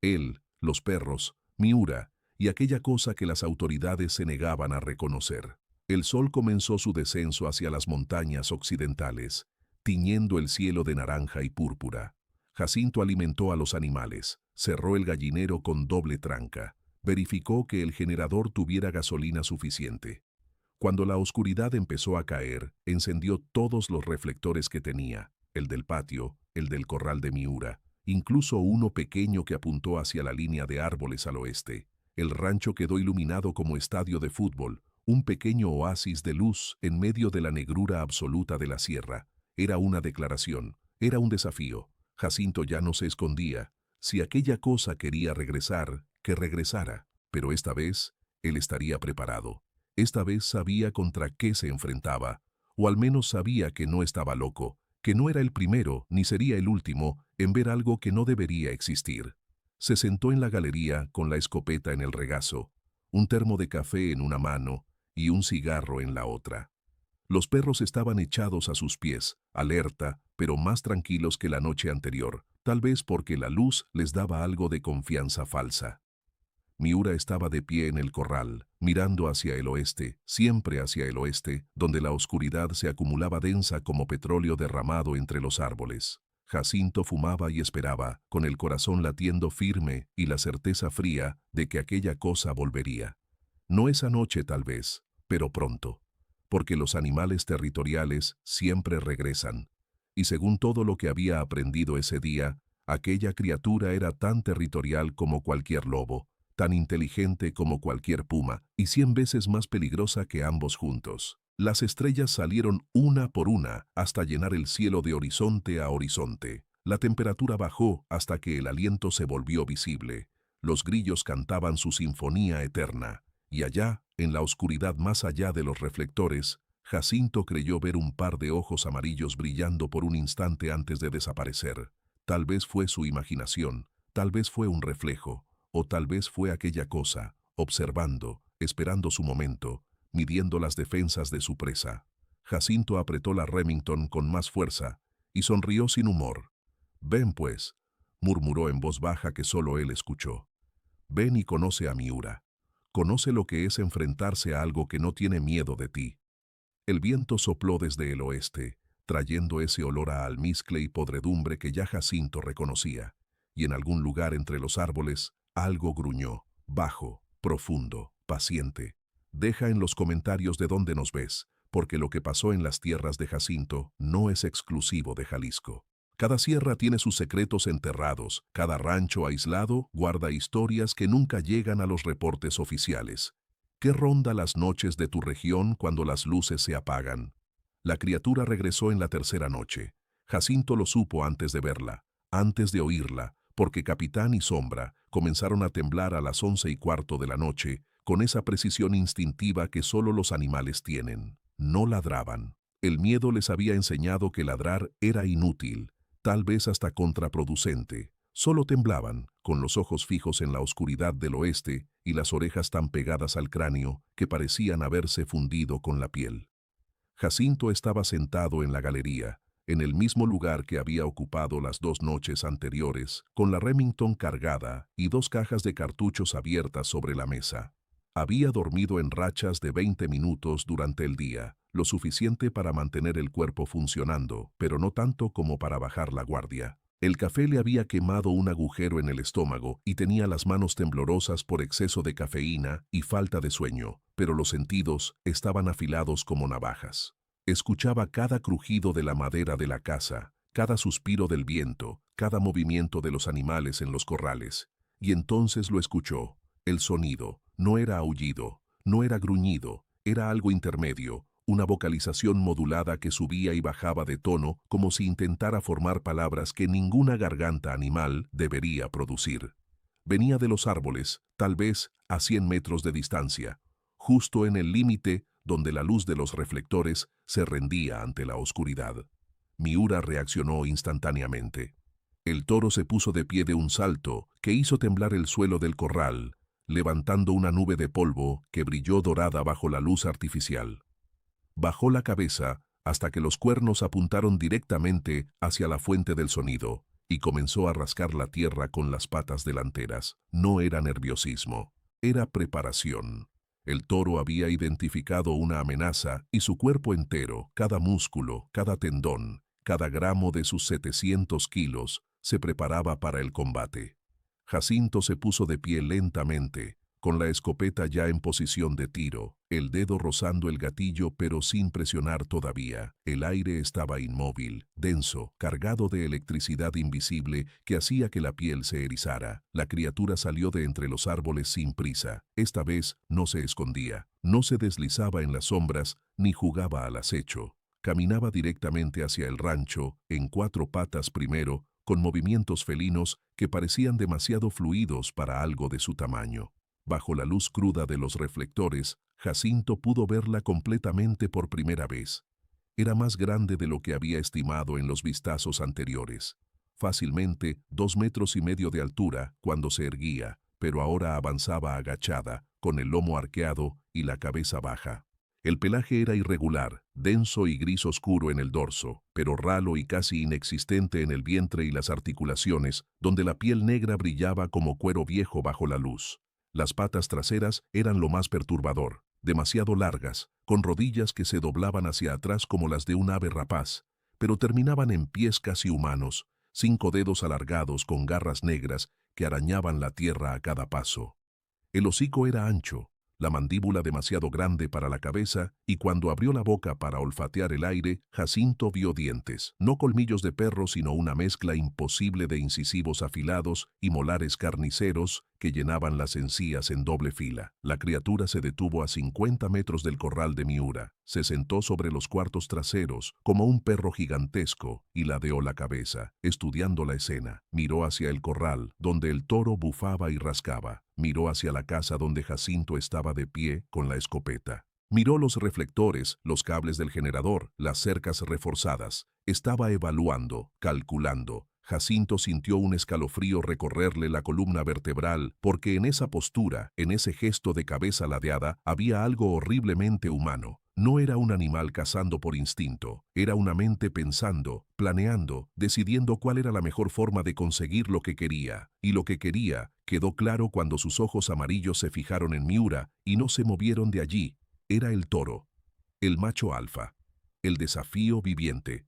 Él, los perros, Miura y aquella cosa que las autoridades se negaban a reconocer. El sol comenzó su descenso hacia las montañas occidentales, tiñendo el cielo de naranja y púrpura. Jacinto alimentó a los animales, cerró el gallinero con doble tranca, verificó que el generador tuviera gasolina suficiente. Cuando la oscuridad empezó a caer, encendió todos los reflectores que tenía, el del patio, el del corral de Miura, incluso uno pequeño que apuntó hacia la línea de árboles al oeste. El rancho quedó iluminado como estadio de fútbol, un pequeño oasis de luz en medio de la negrura absoluta de la sierra. Era una declaración, era un desafío. Jacinto ya no se escondía. Si aquella cosa quería regresar, que regresara. Pero esta vez, él estaría preparado. Esta vez sabía contra qué se enfrentaba, o al menos sabía que no estaba loco, que no era el primero ni sería el último en ver algo que no debería existir. Se sentó en la galería con la escopeta en el regazo, un termo de café en una mano y un cigarro en la otra. Los perros estaban echados a sus pies, alerta, pero más tranquilos que la noche anterior, tal vez porque la luz les daba algo de confianza falsa. Miura estaba de pie en el corral, mirando hacia el oeste, siempre hacia el oeste, donde la oscuridad se acumulaba densa como petróleo derramado entre los árboles. Jacinto fumaba y esperaba, con el corazón latiendo firme y la certeza fría de que aquella cosa volvería. No esa noche tal vez, pero pronto. Porque los animales territoriales siempre regresan. Y según todo lo que había aprendido ese día, aquella criatura era tan territorial como cualquier lobo, tan inteligente como cualquier puma y 100 veces más peligrosa que ambos juntos. Las estrellas salieron una por una hasta llenar el cielo de horizonte a horizonte. La temperatura bajó hasta que el aliento se volvió visible. Los grillos cantaban su sinfonía eterna. Y allá, en la oscuridad más allá de los reflectores, Jacinto creyó ver un par de ojos amarillos brillando por un instante antes de desaparecer. Tal vez fue su imaginación, tal vez fue un reflejo. O tal vez fue aquella cosa, observando, esperando su momento, midiendo las defensas de su presa. Jacinto apretó la Remington con más fuerza y sonrió sin humor. «Ven pues», murmuró en voz baja que solo él escuchó. «Ven y conoce a Miura. Conoce lo que es enfrentarse a algo que no tiene miedo de ti». El viento sopló desde el oeste, trayendo ese olor a almizcle y podredumbre que ya Jacinto reconocía, y en algún lugar entre los árboles, algo gruñó, bajo, profundo, paciente. Deja en los comentarios de dónde nos ves, porque lo que pasó en las tierras de Jacinto no es exclusivo de Jalisco. Cada sierra tiene sus secretos enterrados, cada rancho aislado guarda historias que nunca llegan a los reportes oficiales. ¿Qué ronda las noches de tu región cuando las luces se apagan? La criatura regresó en la tercera noche. Jacinto lo supo antes de verla, antes de oírla, porque Capitán y Sombra comenzaron a temblar a las 11:15 de la noche, con esa precisión instintiva que solo los animales tienen. No ladraban. El miedo les había enseñado que ladrar era inútil, tal vez hasta contraproducente. Solo temblaban, con los ojos fijos en la oscuridad del oeste y las orejas tan pegadas al cráneo que parecían haberse fundido con la piel. Jacinto estaba sentado en la galería, en el mismo lugar que había ocupado las 2 noches anteriores, con la Remington cargada y 2 cajas de cartuchos abiertas sobre la mesa. Había dormido en rachas de 20 minutos durante el día, lo suficiente para mantener el cuerpo funcionando, pero no tanto como para bajar la guardia. El café le había quemado un agujero en el estómago y tenía las manos temblorosas por exceso de cafeína y falta de sueño, pero los sentidos estaban afilados como navajas. Escuchaba cada crujido de la madera de la casa, cada suspiro del viento, cada movimiento de los animales en los corrales. Y entonces lo escuchó. El sonido no era aullido, no era gruñido, era algo intermedio, una vocalización modulada que subía y bajaba de tono como si intentara formar palabras que ninguna garganta animal debería producir. Venía de los árboles, tal vez a 100 metros de distancia, justo en el límite donde la luz de los reflectores se rendía ante la oscuridad. Miura reaccionó instantáneamente. El toro se puso de pie de un salto que hizo temblar el suelo del corral, levantando una nube de polvo que brilló dorada bajo la luz artificial. Bajó la cabeza hasta que los cuernos apuntaron directamente hacia la fuente del sonido y comenzó a rascar la tierra con las patas delanteras. No era nerviosismo, era preparación. El toro había identificado una amenaza y su cuerpo entero, cada músculo, cada tendón, cada gramo de sus 700 kilos, se preparaba para el combate. Jacinto se puso de pie lentamente, con la escopeta ya en posición de tiro, el dedo rozando el gatillo pero sin presionar todavía. El aire estaba inmóvil, denso, cargado de electricidad invisible que hacía que la piel se erizara. La criatura salió de entre los árboles sin prisa. Esta vez no se escondía, no se deslizaba en las sombras, ni jugaba al acecho. Caminaba directamente hacia el rancho, en 4 patas primero, con movimientos felinos que parecían demasiado fluidos para algo de su tamaño. Bajo la luz cruda de los reflectores, Jacinto pudo verla completamente por primera vez. Era más grande de lo que había estimado en los vistazos anteriores. Fácilmente 2,5 metros de altura cuando se erguía, pero ahora avanzaba agachada, con el lomo arqueado y la cabeza baja. El pelaje era irregular, denso y gris oscuro en el dorso, pero ralo y casi inexistente en el vientre y las articulaciones, donde la piel negra brillaba como cuero viejo bajo la luz. Las patas traseras eran lo más perturbador, demasiado largas, con rodillas que se doblaban hacia atrás como las de un ave rapaz, pero terminaban en pies casi humanos, 5 dedos alargados con garras negras que arañaban la tierra a cada paso. El hocico era ancho, la mandíbula demasiado grande para la cabeza, y cuando abrió la boca para olfatear el aire, Jacinto vio dientes, no colmillos de perro, sino una mezcla imposible de incisivos afilados y molares carniceros que llenaban las encías en doble fila. La criatura se detuvo a 50 metros del corral de Miura, se sentó sobre los cuartos traseros como un perro gigantesco y ladeó la cabeza, estudiando la escena. Miró hacia el corral, donde el toro bufaba y rascaba. Miró hacia la casa donde Jacinto estaba de pie con la escopeta. Miró los reflectores, los cables del generador, las cercas reforzadas. Estaba evaluando, calculando. Jacinto sintió un escalofrío recorrerle la columna vertebral, porque en esa postura, en ese gesto de cabeza ladeada, había algo horriblemente humano. No era un animal cazando por instinto, era una mente pensando, planeando, decidiendo cuál era la mejor forma de conseguir lo que quería. Y lo que quería quedó claro cuando sus ojos amarillos se fijaron en Miura y no se movieron de allí. Era el toro, el macho alfa, el desafío viviente.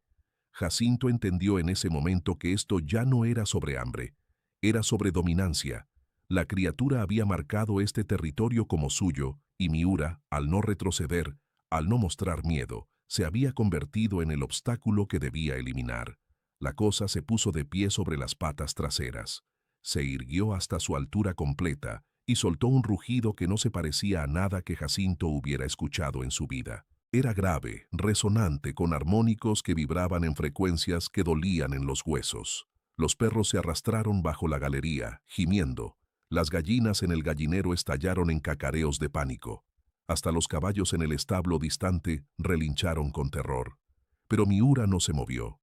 Jacinto entendió en ese momento que esto ya no era sobre hambre, era sobre dominancia. La criatura había marcado este territorio como suyo, y Miura, al no retroceder, al no mostrar miedo, se había convertido en el obstáculo que debía eliminar. La cosa se puso de pie sobre las patas traseras. Se irguió hasta su altura completa y soltó un rugido que no se parecía a nada que Jacinto hubiera escuchado en su vida. Era grave, resonante, con armónicos que vibraban en frecuencias que dolían en los huesos. Los perros se arrastraron bajo la galería, gimiendo. Las gallinas en el gallinero estallaron en cacareos de pánico. Hasta los caballos en el establo distante relincharon con terror. Pero Miura no se movió.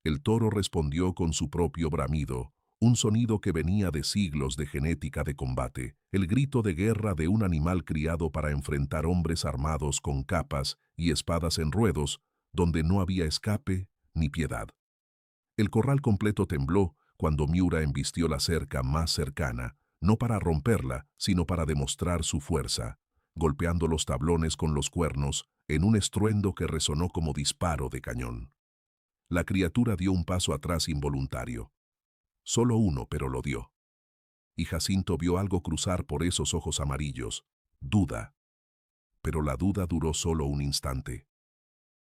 El toro respondió con su propio bramido, un sonido que venía de siglos de genética de combate, el grito de guerra de un animal criado para enfrentar hombres armados con capas y espadas en ruedos, donde no había escape ni piedad. El corral completo tembló cuando Miura embistió la cerca más cercana, no para romperla, sino para demostrar su fuerza, golpeando los tablones con los cuernos en un estruendo que resonó como disparo de cañón. La criatura dio un paso atrás involuntario. Solo uno, pero lo dio. Y Jacinto vio algo cruzar por esos ojos amarillos. Duda. Pero la duda duró solo un instante.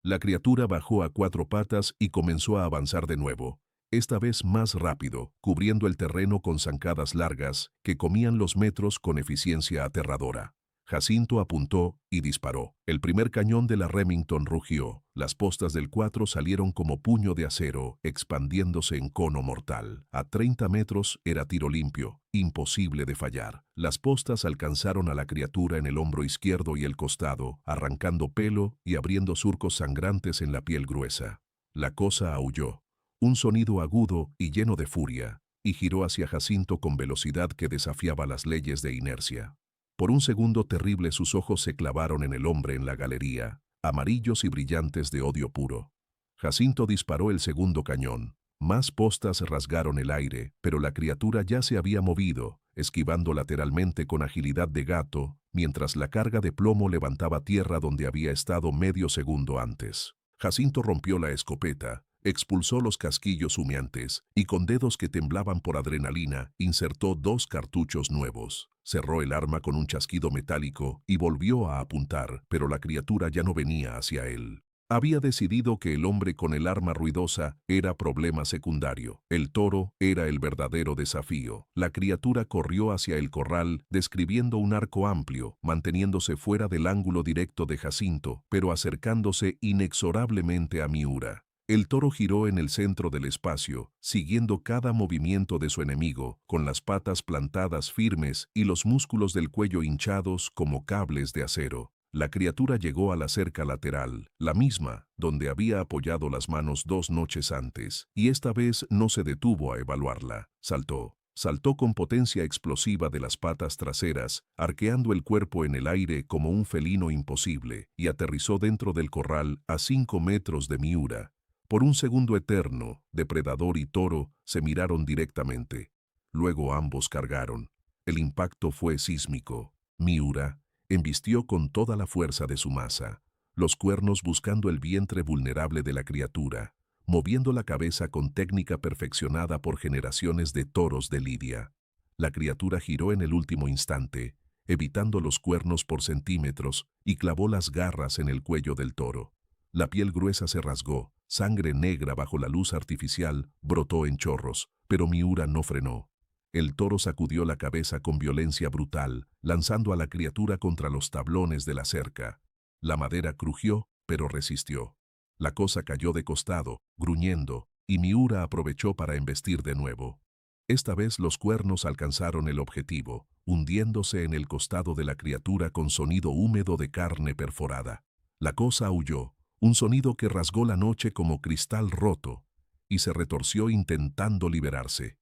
La criatura bajó a 4 patas y comenzó a avanzar de nuevo, esta vez más rápido, cubriendo el terreno con zancadas largas que comían los metros con eficiencia aterradora. Jacinto apuntó y disparó. El primer cañón de la Remington rugió. Las postas del 4 salieron como puño de acero, expandiéndose en cono mortal. A 30 metros era tiro limpio, imposible de fallar. Las postas alcanzaron a la criatura en el hombro izquierdo y el costado, arrancando pelo y abriendo surcos sangrantes en la piel gruesa. La cosa aulló, un sonido agudo y lleno de furia, y giró hacia Jacinto con velocidad que desafiaba las leyes de inercia. Por un segundo terrible sus ojos se clavaron en el hombre en la galería, amarillos y brillantes de odio puro. Jacinto disparó el segundo cañón. Más postas rasgaron el aire, pero la criatura ya se había movido, esquivando lateralmente con agilidad de gato, mientras la carga de plomo levantaba tierra donde había estado medio segundo antes. Jacinto rompió la escopeta, expulsó los casquillos humeantes y con dedos que temblaban por adrenalina, insertó 2 cartuchos nuevos. Cerró el arma con un chasquido metálico y volvió a apuntar, pero la criatura ya no venía hacia él. Había decidido que el hombre con el arma ruidosa era problema secundario. El toro era el verdadero desafío. La criatura corrió hacia el corral, describiendo un arco amplio, manteniéndose fuera del ángulo directo de Jacinto, pero acercándose inexorablemente a Miura. El toro giró en el centro del espacio, siguiendo cada movimiento de su enemigo, con las patas plantadas firmes y los músculos del cuello hinchados como cables de acero. La criatura llegó a la cerca lateral, la misma donde había apoyado las manos 2 noches antes, y esta vez no se detuvo a evaluarla. Saltó con potencia explosiva de las patas traseras, arqueando el cuerpo en el aire como un felino imposible, y aterrizó dentro del corral a 5 metros de Miura. Por un segundo eterno, depredador y toro se miraron directamente. Luego ambos cargaron. El impacto fue sísmico. Miura embistió con toda la fuerza de su masa, los cuernos buscando el vientre vulnerable de la criatura, moviendo la cabeza con técnica perfeccionada por generaciones de toros de lidia. La criatura giró en el último instante, evitando los cuernos por centímetros, y clavó las garras en el cuello del toro. La piel gruesa se rasgó, sangre negra bajo la luz artificial brotó en chorros, pero Miura no frenó. El toro sacudió la cabeza con violencia brutal, lanzando a la criatura contra los tablones de la cerca. La madera crujió, pero resistió. La cosa cayó de costado, gruñendo, y Miura aprovechó para embestir de nuevo. Esta vez los cuernos alcanzaron el objetivo, hundiéndose en el costado de la criatura con sonido húmedo de carne perforada. La cosa aulló, un sonido que rasgó la noche como cristal roto, y se retorció intentando liberarse.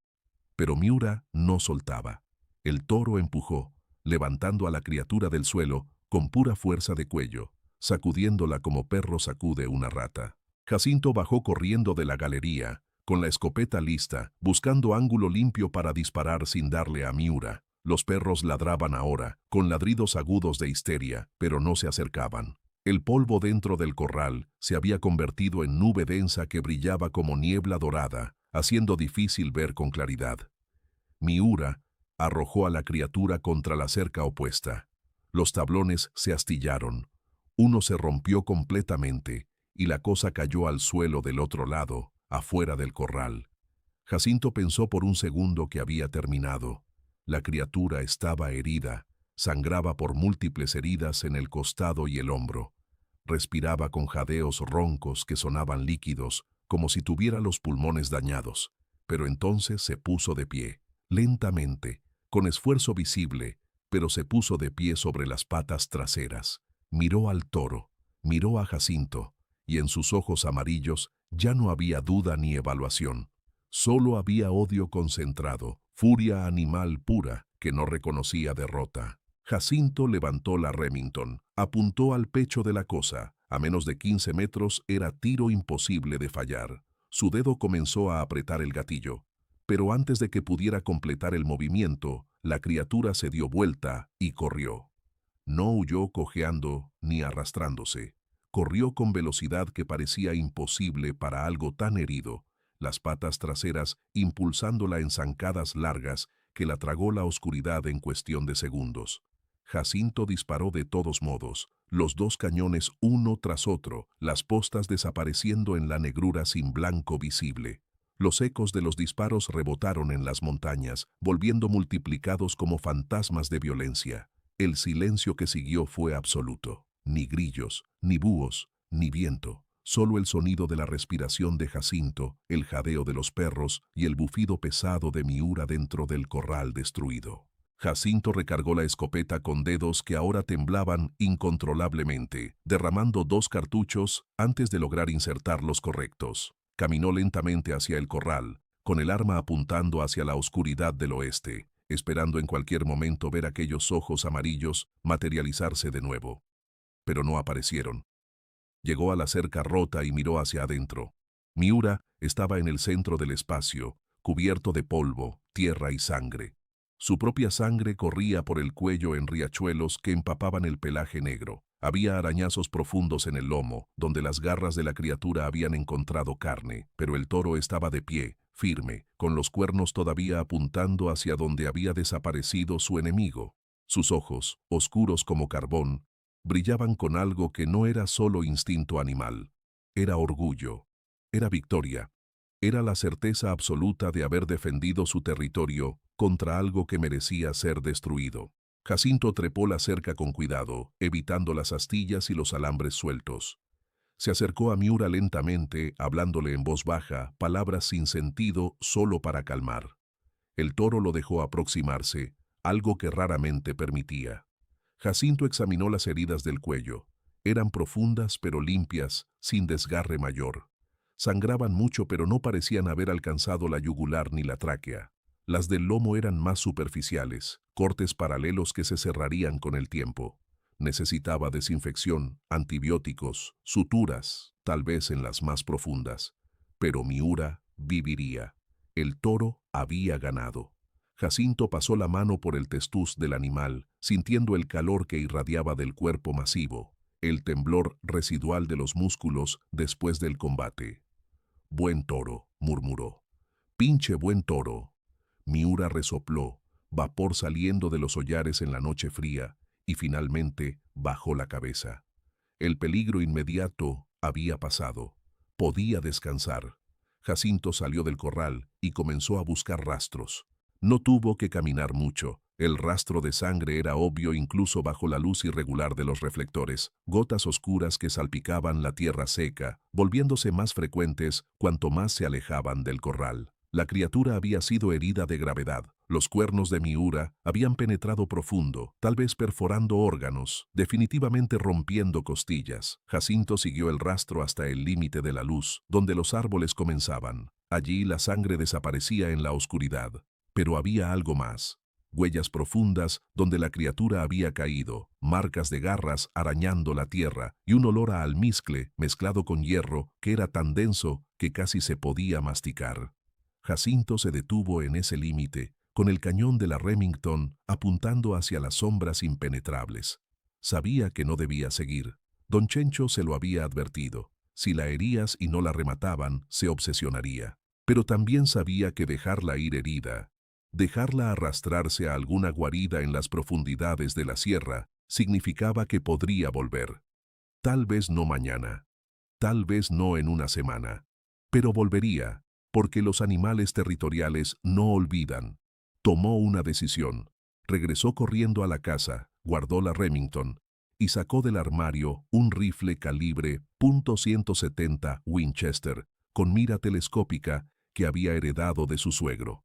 Pero Miura no soltaba. El toro empujó, levantando a la criatura del suelo con pura fuerza de cuello, sacudiéndola como perro sacude una rata. Jacinto bajó corriendo de la galería, con la escopeta lista, buscando ángulo limpio para disparar sin darle a Miura. Los perros ladraban ahora, con ladridos agudos de histeria, pero no se acercaban. El polvo dentro del corral se había convertido en nube densa que brillaba como niebla dorada, haciendo difícil ver con claridad. Miura arrojó a la criatura contra la cerca opuesta. Los tablones se astillaron. Uno se rompió completamente y la cosa cayó al suelo del otro lado, afuera del corral. Jacinto pensó por un segundo que había terminado. La criatura estaba herida, sangraba por múltiples heridas en el costado y el hombro. Respiraba con jadeos roncos que sonaban líquidos, como si tuviera los pulmones dañados. Pero entonces se puso de pie, lentamente, con esfuerzo visible, pero se puso de pie sobre las patas traseras. Miró al toro, miró a Jacinto, y en sus ojos amarillos ya no había duda ni evaluación. Solo había odio concentrado, furia animal pura que no reconocía derrota. Jacinto levantó la Remington, apuntó al pecho de la cosa. A menos de 15 metros era tiro imposible de fallar. Su dedo comenzó a apretar el gatillo, pero antes de que pudiera completar el movimiento, la criatura se dio vuelta y corrió. No huyó cojeando ni arrastrándose. Corrió con velocidad que parecía imposible para algo tan herido, las patas traseras impulsándola en zancadas largas que la tragó la oscuridad en cuestión de segundos. Jacinto disparó de todos modos, los 2 cañones uno tras otro, las postas desapareciendo en la negrura sin blanco visible. Los ecos de los disparos rebotaron en las montañas, volviendo multiplicados como fantasmas de violencia. El silencio que siguió fue absoluto. Ni grillos, ni búhos, ni viento. Solo el sonido de la respiración de Jacinto, el jadeo de los perros y el bufido pesado de Miura dentro del corral destruido. Jacinto recargó la escopeta con dedos que ahora temblaban incontrolablemente, derramando 2 cartuchos antes de lograr insertar los correctos. Caminó lentamente hacia el corral, con el arma apuntando hacia la oscuridad del oeste, esperando en cualquier momento ver aquellos ojos amarillos materializarse de nuevo. Pero no aparecieron. Llegó a la cerca rota y miró hacia adentro. Miura estaba en el centro del espacio, cubierto de polvo, tierra y sangre. Su propia sangre corría por el cuello en riachuelos que empapaban el pelaje negro. Había arañazos profundos en el lomo, donde las garras de la criatura habían encontrado carne, pero el toro estaba de pie, firme, con los cuernos todavía apuntando hacia donde había desaparecido su enemigo. Sus ojos, oscuros como carbón, brillaban con algo que no era solo instinto animal. Era orgullo, era victoria, era la certeza absoluta de haber defendido su territorio contra algo que merecía ser destruido. Jacinto trepó la cerca con cuidado, evitando las astillas y los alambres sueltos. Se acercó a Miura lentamente, hablándole en voz baja, palabras sin sentido solo para calmar. El toro lo dejó aproximarse, algo que raramente permitía. Jacinto examinó las heridas del cuello. Eran profundas pero limpias, sin desgarre mayor. Sangraban mucho pero no parecían haber alcanzado la yugular ni la tráquea. Las del lomo eran más superficiales, cortes paralelos que se cerrarían con el tiempo. Necesitaba desinfección, antibióticos, suturas, tal vez en las más profundas. Pero Miura viviría. El toro había ganado. Jacinto pasó la mano por el testuz del animal, sintiendo el calor que irradiaba del cuerpo masivo, el temblor residual de los músculos después del combate. «Buen toro», murmuró. «Pinche buen toro». Miura resopló, vapor saliendo de los hollares en la noche fría, y finalmente bajó la cabeza. El peligro inmediato había pasado. Podía descansar. Jacinto salió del corral y comenzó a buscar rastros. No tuvo que caminar mucho. El rastro de sangre era obvio incluso bajo la luz irregular de los reflectores, gotas oscuras que salpicaban la tierra seca, volviéndose más frecuentes cuanto más se alejaban del corral. La criatura había sido herida de gravedad. Los cuernos de Miura habían penetrado profundo, tal vez perforando órganos, definitivamente rompiendo costillas. Jacinto siguió el rastro hasta el límite de la luz, donde los árboles comenzaban. Allí la sangre desaparecía en la oscuridad. Pero había algo más. Huellas profundas donde la criatura había caído, marcas de garras arañando la tierra y un olor a almizcle mezclado con hierro que era tan denso que casi se podía masticar. Jacinto se detuvo en ese límite, con el cañón de la Remington apuntando hacia las sombras impenetrables. Sabía que no debía seguir. Don Chencho se lo había advertido. Si la herías y no la remataban, se obsesionaría. Pero también sabía que dejarla ir herida, dejarla arrastrarse a alguna guarida en las profundidades de la sierra, significaba que podría volver. Tal vez no mañana, tal vez no en una semana, pero volvería, porque los animales territoriales no olvidan. Tomó una decisión. Regresó corriendo a la casa, guardó la Remington y sacó del armario un rifle calibre .170 Winchester con mira telescópica que había heredado de su suegro.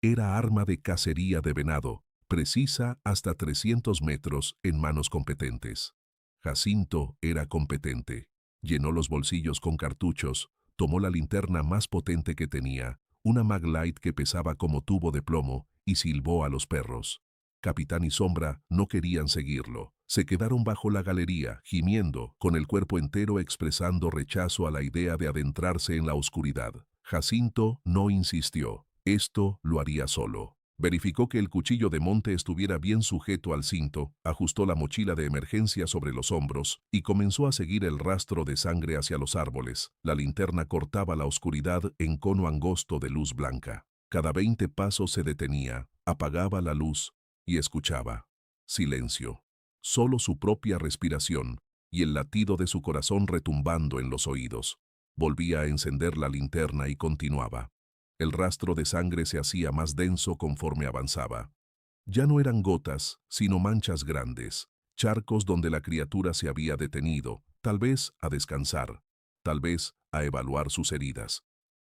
Era arma de cacería de venado, precisa hasta 300 metros en manos competentes. Jacinto era competente. Llenó los bolsillos con cartuchos, tomó la linterna más potente que tenía, una Maglite que pesaba como tubo de plomo, y silbó a los perros. Capitán y Sombra no querían seguirlo. Se quedaron bajo la galería, gimiendo, con el cuerpo entero expresando rechazo a la idea de adentrarse en la oscuridad. Jacinto no insistió. Esto lo haría solo. Verificó que el cuchillo de monte estuviera bien sujeto al cinto, ajustó la mochila de emergencia sobre los hombros y comenzó a seguir el rastro de sangre hacia los árboles. La linterna cortaba la oscuridad en cono angosto de luz blanca. Cada 20 pasos se detenía, apagaba la luz y escuchaba. Silencio. Solo su propia respiración y el latido de su corazón retumbando en los oídos. Volvía a encender la linterna y continuaba. El rastro de sangre se hacía más denso conforme avanzaba. Ya no eran gotas, sino manchas grandes, charcos donde la criatura se había detenido, tal vez a descansar, tal vez a evaluar sus heridas.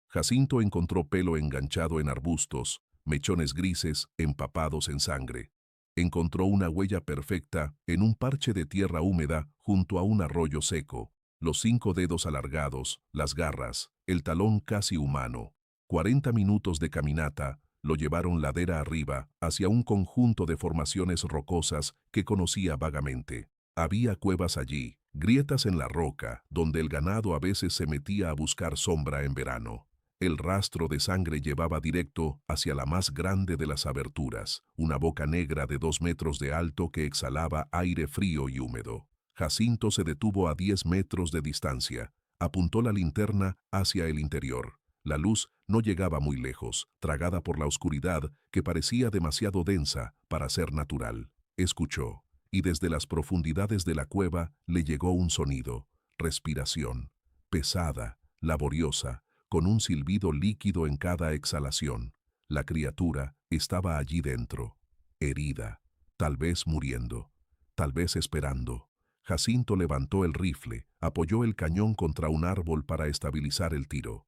Jacinto encontró pelo enganchado en arbustos, mechones grises empapados en sangre. Encontró una huella perfecta en un parche de tierra húmeda junto a un arroyo seco, los 5 dedos alargados, las garras, el talón casi humano. 40 minutos de caminata lo llevaron ladera arriba hacia un conjunto de formaciones rocosas que conocía vagamente. Había cuevas allí, grietas en la roca, donde el ganado a veces se metía a buscar sombra en verano. El rastro de sangre llevaba directo hacia la más grande de las aberturas, una boca negra de 2 metros de alto que exhalaba aire frío y húmedo. Jacinto se detuvo a 10 metros de distancia. Apuntó la linterna hacia el interior. La luz no llegaba muy lejos, tragada por la oscuridad que parecía demasiado densa para ser natural. Escuchó, y desde las profundidades de la cueva le llegó un sonido. Respiración. Pesada, laboriosa, con un silbido líquido en cada exhalación. La criatura estaba allí dentro, herida, tal vez muriendo, tal vez esperando. Jacinto levantó el rifle, apoyó el cañón contra un árbol para estabilizar el tiro.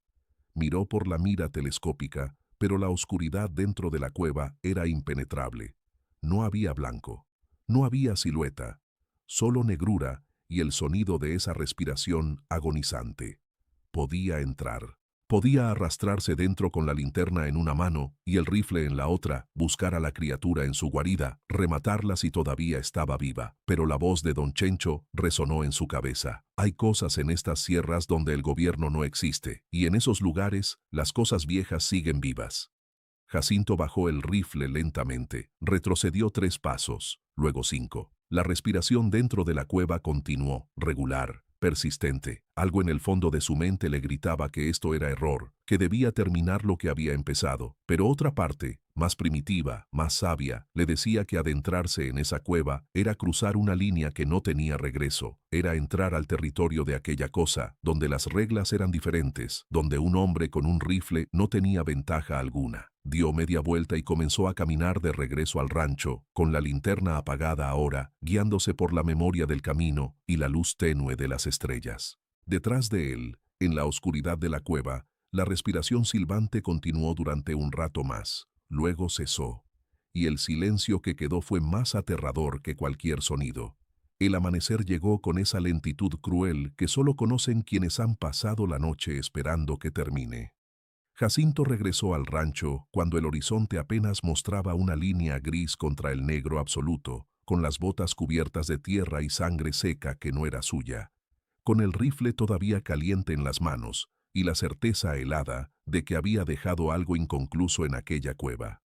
Miró por la mira telescópica, pero la oscuridad dentro de la cueva era impenetrable. No había blanco, no había silueta, solo negrura y el sonido de esa respiración agonizante. Podía entrar. Podía arrastrarse dentro con la linterna en una mano y el rifle en la otra, buscar a la criatura en su guarida, rematarla si todavía estaba viva. Pero la voz de don Chencho resonó en su cabeza. Hay cosas en estas sierras donde el gobierno no existe, y en esos lugares las cosas viejas siguen vivas. Jacinto bajó el rifle lentamente, retrocedió 3 pasos, luego 5. La respiración dentro de la cueva continuó, regular, persistente. Algo en el fondo de su mente le gritaba que esto era error, que debía terminar lo que había empezado. Pero otra parte, más primitiva, más sabia, le decía que adentrarse en esa cueva era cruzar una línea que no tenía regreso, era entrar al territorio de aquella cosa, donde las reglas eran diferentes, donde un hombre con un rifle no tenía ventaja alguna. Dio media vuelta y comenzó a caminar de regreso al rancho, con la linterna apagada ahora, guiándose por la memoria del camino y la luz tenue de las estrellas. Detrás de él, en la oscuridad de la cueva, la respiración silbante continuó durante un rato más. Luego cesó, y el silencio que quedó fue más aterrador que cualquier sonido. El amanecer llegó con esa lentitud cruel que solo conocen quienes han pasado la noche esperando que termine. Jacinto regresó al rancho cuando el horizonte apenas mostraba una línea gris contra el negro absoluto, con las botas cubiertas de tierra y sangre seca que no era suya, con el rifle todavía caliente en las manos y la certeza helada de que había dejado algo inconcluso en aquella cueva.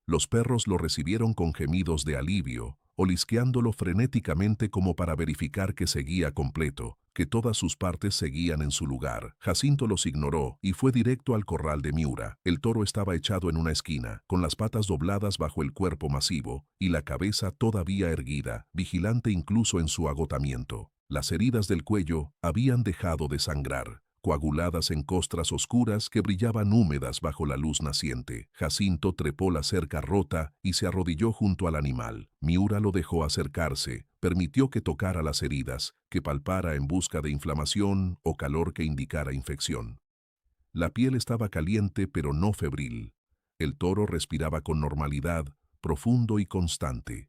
Los perros lo recibieron con gemidos de alivio, olisqueándolo frenéticamente como para verificar que seguía completo, que todas sus partes seguían en su lugar. Jacinto los ignoró y fue directo al corral de Miura. El toro estaba echado en una esquina, con las patas dobladas bajo el cuerpo masivo y la cabeza todavía erguida, vigilante incluso en su agotamiento. Las heridas del cuello habían dejado de sangrar, coaguladas en costras oscuras que brillaban húmedas bajo la luz naciente. Jacinto trepó la cerca rota y se arrodilló junto al animal. Miura lo dejó acercarse, permitió que tocara las heridas, que palpara en busca de inflamación o calor que indicara infección. La piel estaba caliente pero no febril. El toro respiraba con normalidad, profundo y constante.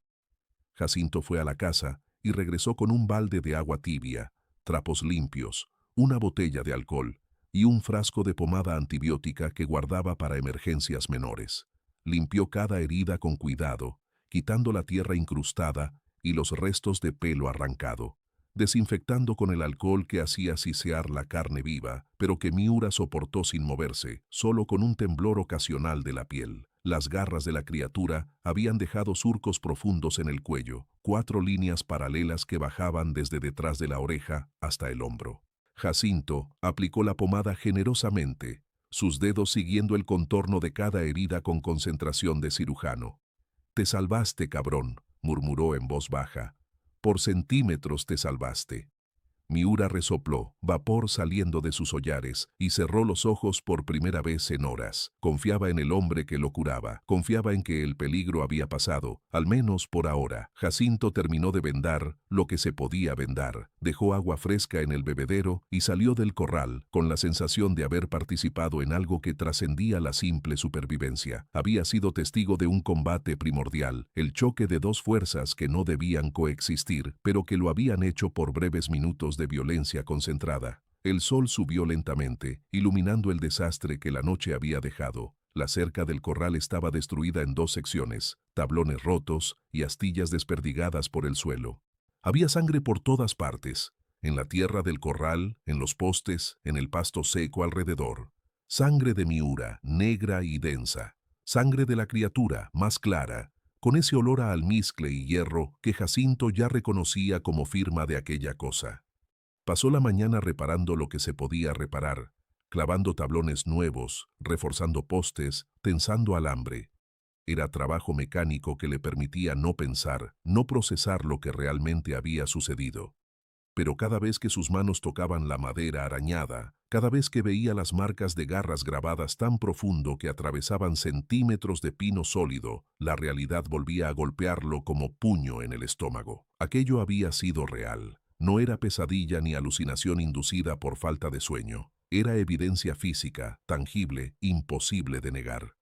Jacinto fue a la casa y regresó con un balde de agua tibia, trapos limpios, una botella de alcohol y un frasco de pomada antibiótica que guardaba para emergencias menores. Limpió cada herida con cuidado, quitando la tierra incrustada y los restos de pelo arrancado, desinfectando con el alcohol que hacía sisear la carne viva, pero que Miura soportó sin moverse, solo con un temblor ocasional de la piel. Las garras de la criatura habían dejado surcos profundos en el cuello, 4 líneas paralelas que bajaban desde detrás de la oreja hasta el hombro. Jacinto aplicó la pomada generosamente, sus dedos siguiendo el contorno de cada herida con concentración de cirujano. «Te salvaste, cabrón», murmuró en voz baja. «Por centímetros te salvaste». Miura resopló, vapor saliendo de sus hollares, y cerró los ojos por primera vez en horas. Confiaba en el hombre que lo curaba, confiaba en que el peligro había pasado, al menos por ahora. Jacinto terminó de vendar lo que se podía vendar, dejó agua fresca en el bebedero y salió del corral, con la sensación de haber participado en algo que trascendía la simple supervivencia. Había sido testigo de un combate primordial, el choque de 2 fuerzas que no debían coexistir, pero que lo habían hecho por breves minutos de violencia concentrada. El sol subió lentamente, iluminando el desastre que la noche había dejado. La cerca del corral estaba destruida en 2 secciones, tablones rotos y astillas desperdigadas por el suelo. Había sangre por todas partes, en la tierra del corral, en los postes, en el pasto seco alrededor. Sangre de Miura, negra y densa. Sangre de la criatura, más clara, con ese olor a almizcle y hierro que Jacinto ya reconocía como firma de aquella cosa. Pasó la mañana reparando lo que se podía reparar, clavando tablones nuevos, reforzando postes, tensando alambre. Era trabajo mecánico que le permitía no pensar, no procesar lo que realmente había sucedido. Pero cada vez que sus manos tocaban la madera arañada, cada vez que veía las marcas de garras grabadas tan profundo que atravesaban centímetros de pino sólido, la realidad volvía a golpearlo como puño en el estómago. Aquello había sido real. No era pesadilla ni alucinación inducida por falta de sueño. Era evidencia física, tangible, imposible de negar.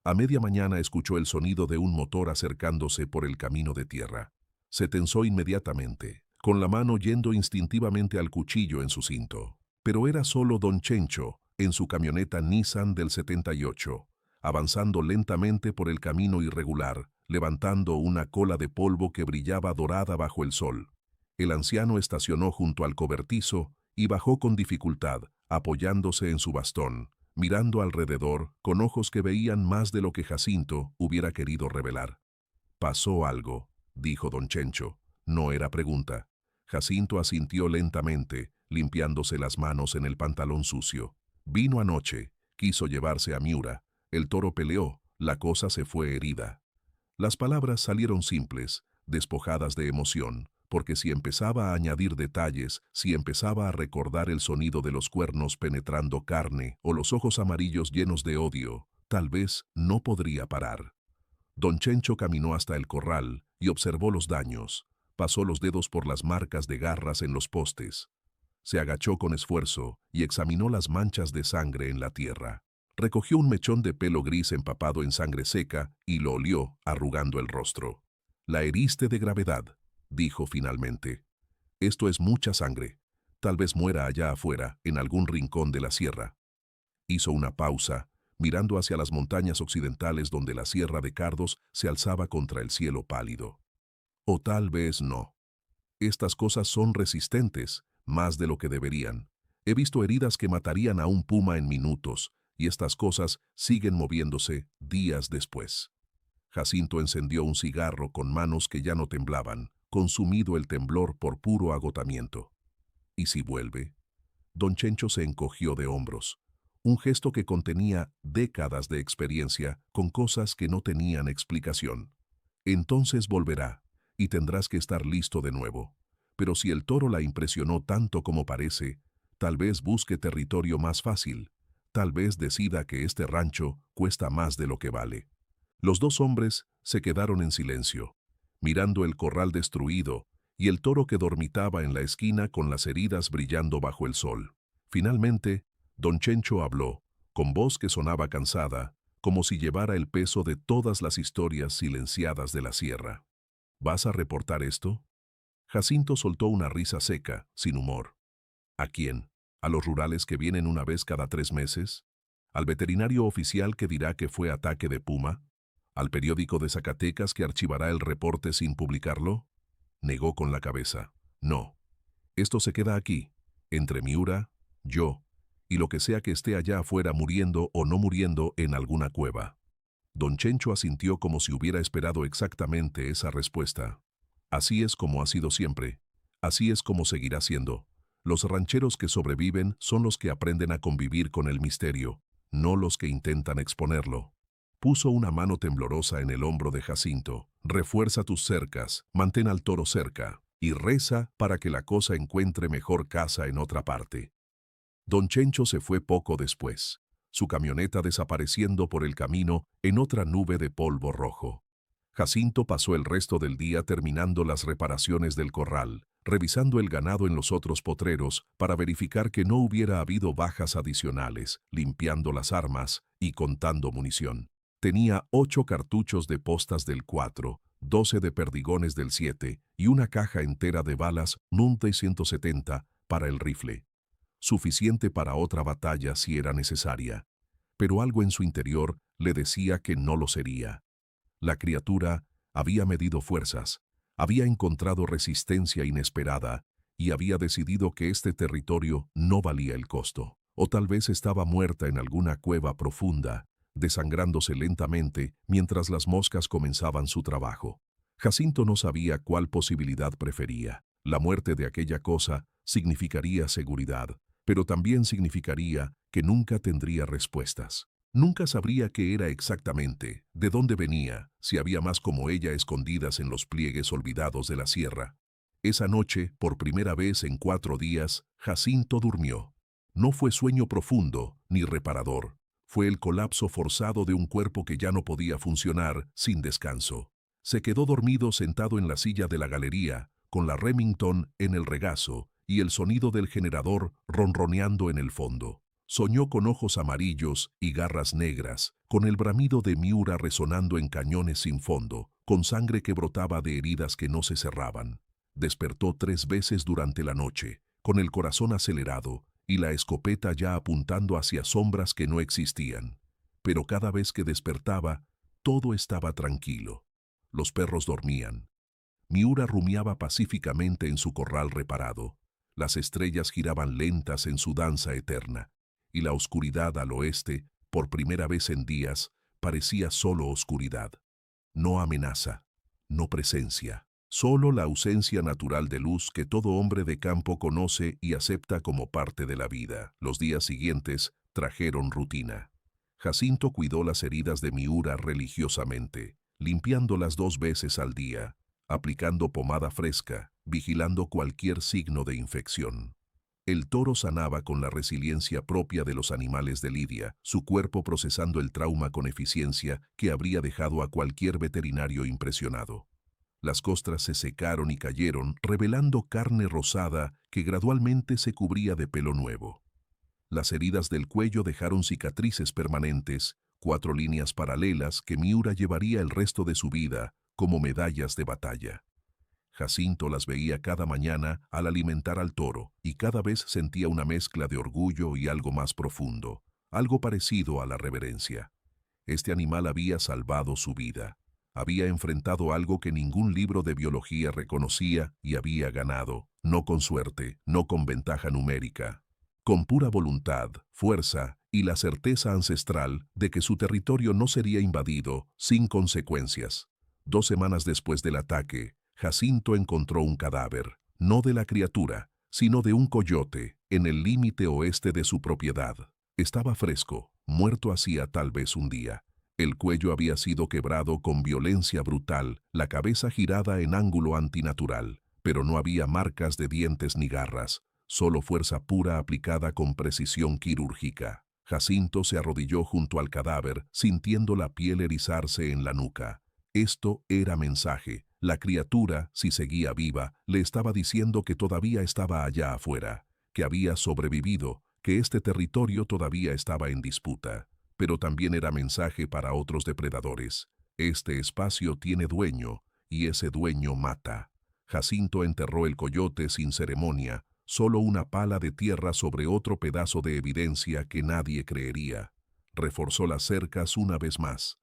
A media mañana escuchó el sonido de un motor acercándose por el camino de tierra. Se tensó inmediatamente, con la mano yendo instintivamente al cuchillo en su cinto. Pero era solo don Chencho, en su camioneta Nissan del 78, avanzando lentamente por el camino irregular, levantando una cola de polvo que brillaba dorada bajo el sol. El anciano estacionó junto al cobertizo y bajó con dificultad, apoyándose en su bastón, mirando alrededor con ojos que veían más de lo que Jacinto hubiera querido revelar. «Pasó algo», dijo don Chencho. No era pregunta. Jacinto asintió lentamente, limpiándose las manos en el pantalón sucio. Vino anoche, quiso llevarse a Miura. El toro peleó, la cosa se fue herida. Las palabras salieron simples, despojadas de emoción, porque si empezaba a añadir detalles, si empezaba a recordar el sonido de los cuernos penetrando carne o los ojos amarillos llenos de odio, tal vez no podría parar. Don Chencho caminó hasta el corral y observó los daños. Pasó los dedos por las marcas de garras en los postes. Se agachó con esfuerzo y examinó las manchas de sangre en la tierra. Recogió un mechón de pelo gris empapado en sangre seca y lo olió, arrugando el rostro. «La heriste de gravedad», dijo finalmente. «Esto es mucha sangre. Tal vez muera allá afuera, en algún rincón de la sierra». Hizo una pausa, mirando hacia las montañas occidentales donde la sierra de Cardos se alzaba contra el cielo pálido. «O tal vez no. Estas cosas son resistentes, más de lo que deberían. He visto heridas que matarían a un puma en minutos, y estas cosas siguen moviéndose días después». Jacinto encendió un cigarro con manos que ya no temblaban, consumido el temblor por puro agotamiento. «¿Y si vuelve?» Don Chencho se encogió de hombros. Un gesto que contenía décadas de experiencia con cosas que no tenían explicación. «Entonces volverá, y tendrás que estar listo de nuevo. Pero si el toro la impresionó tanto como parece, tal vez busque territorio más fácil. Tal vez decida que este rancho cuesta más de lo que vale». Los dos hombres se quedaron en silencio, mirando el corral destruido y el toro que dormitaba en la esquina con las heridas brillando bajo el sol. Finalmente, don Chencho habló, con voz que sonaba cansada, como si llevara el peso de todas las historias silenciadas de la sierra. «¿Vas a reportar esto?» Jacinto soltó una risa seca, sin humor. «¿A quién? ¿A los rurales que vienen una vez cada 3 meses? ¿Al veterinario oficial que dirá que fue ataque de puma? ¿Al periódico de Zacatecas que archivará el reporte sin publicarlo?» Negó con la cabeza. «No. Esto se queda aquí, entre Miura, yo, y lo que sea que esté allá afuera muriendo o no muriendo en alguna cueva». Don Chencho asintió como si hubiera esperado exactamente esa respuesta. «Así es como ha sido siempre. Así es como seguirá siendo. Los rancheros que sobreviven son los que aprenden a convivir con el misterio, no los que intentan exponerlo». Puso una mano temblorosa en el hombro de Jacinto. «Refuerza tus cercas, mantén al toro cerca, y reza para que la cosa encuentre mejor casa en otra parte». Don Chencho se fue poco después, su camioneta desapareciendo por el camino en otra nube de polvo rojo. Jacinto pasó el resto del día terminando las reparaciones del corral, revisando el ganado en los otros potreros para verificar que no hubiera habido bajas adicionales, limpiando las armas y contando munición. Tenía 8 cartuchos de postas del 4, 12 de perdigones del 7 y una caja entera de balas Nunte 170 para el rifle. Suficiente para otra batalla si era necesaria. Pero algo en su interior le decía que no lo sería. La criatura había medido fuerzas, había encontrado resistencia inesperada y había decidido que este territorio no valía el costo. O tal vez estaba muerta en alguna cueva profunda, desangrándose lentamente mientras las moscas comenzaban su trabajo. Jacinto no sabía cuál posibilidad prefería. La muerte de aquella cosa significaría seguridad, pero también significaría que nunca tendría respuestas. Nunca sabría qué era exactamente, de dónde venía, si había más como ella escondidas en los pliegues olvidados de la sierra. Esa noche, por primera vez en 4 días, Jacinto durmió. No fue sueño profundo ni reparador. Fue el colapso forzado de un cuerpo que ya no podía funcionar sin descanso. Se quedó dormido sentado en la silla de la galería, con la Remington en el regazo y el sonido del generador ronroneando en el fondo. Soñó con ojos amarillos y garras negras, con el bramido de Miura resonando en cañones sin fondo, con sangre que brotaba de heridas que no se cerraban. Despertó 3 veces durante la noche, con el corazón acelerado y la escopeta ya apuntando hacia sombras que no existían. Pero cada vez que despertaba, todo estaba tranquilo. Los perros dormían. Miura rumiaba pacíficamente en su corral reparado. Las estrellas giraban lentas en su danza eterna, y la oscuridad al oeste, por primera vez en días, parecía solo oscuridad. No amenaza, no presencia, solo la ausencia natural de luz que todo hombre de campo conoce y acepta como parte de la vida. Los días siguientes trajeron rutina. Jacinto cuidó las heridas de Miura religiosamente, limpiándolas 2 veces al día, aplicando pomada fresca, vigilando cualquier signo de infección. El toro sanaba con la resiliencia propia de los animales de lidia, su cuerpo procesando el trauma con eficiencia que habría dejado a cualquier veterinario impresionado. Las costras se secaron y cayeron, revelando carne rosada que gradualmente se cubría de pelo nuevo. Las heridas del cuello dejaron cicatrices permanentes, 4 líneas paralelas que Miura llevaría el resto de su vida como medallas de batalla. Jacinto las veía cada mañana al alimentar al toro y cada vez sentía una mezcla de orgullo y algo más profundo, algo parecido a la reverencia. Este animal había salvado su vida. Había enfrentado algo que ningún libro de biología reconocía y había ganado, no con suerte, no con ventaja numérica, con pura voluntad, fuerza y la certeza ancestral de que su territorio no sería invadido sin consecuencias. 2 semanas después del ataque, Jacinto encontró un cadáver, no de la criatura, sino de un coyote, en el límite oeste de su propiedad. Estaba fresco, muerto hacía tal vez un día. El cuello había sido quebrado con violencia brutal, la cabeza girada en ángulo antinatural, pero no había marcas de dientes ni garras, solo fuerza pura aplicada con precisión quirúrgica. Jacinto se arrodilló junto al cadáver, sintiendo la piel erizarse en la nuca. Esto era mensaje. La criatura, si seguía viva, le estaba diciendo que todavía estaba allá afuera, que había sobrevivido, que este territorio todavía estaba en disputa. Pero también era mensaje para otros depredadores. Este espacio tiene dueño, y ese dueño mata. Jacinto enterró el coyote sin ceremonia, solo una pala de tierra sobre otro pedazo de evidencia que nadie creería. Reforzó las cercas una vez más.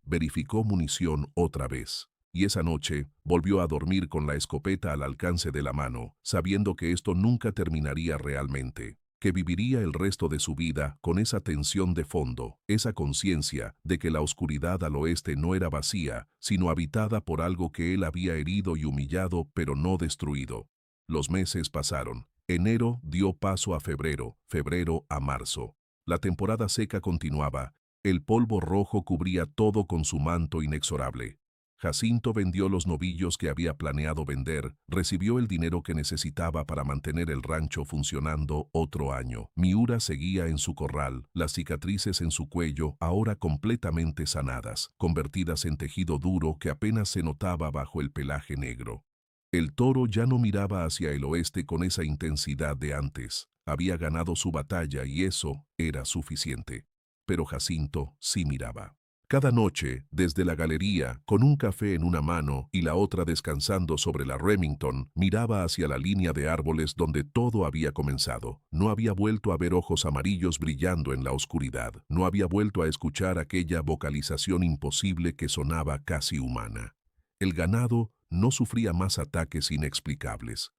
Verificó munición otra vez. Y esa noche volvió a dormir con la escopeta al alcance de la mano, sabiendo que esto nunca terminaría realmente, que viviría el resto de su vida con esa tensión de fondo, esa conciencia de que la oscuridad al oeste no era vacía, sino habitada por algo que él había herido y humillado, pero no destruido. Los meses pasaron. Enero dio paso a febrero, febrero a marzo. La temporada seca continuaba. El polvo rojo cubría todo con su manto inexorable. Jacinto vendió los novillos que había planeado vender, recibió el dinero que necesitaba para mantener el rancho funcionando otro año. Miura seguía en su corral, las cicatrices en su cuello ahora completamente sanadas, convertidas en tejido duro que apenas se notaba bajo el pelaje negro. El toro ya no miraba hacia el oeste con esa intensidad de antes. Había ganado su batalla y eso era suficiente. Pero Jacinto sí miraba. Cada noche, desde la galería, con un café en una mano y la otra descansando sobre la Remington, miraba hacia la línea de árboles donde todo había comenzado. No había vuelto a ver ojos amarillos brillando en la oscuridad. No había vuelto a escuchar aquella vocalización imposible que sonaba casi humana. El ganado no sufría más ataques inexplicables.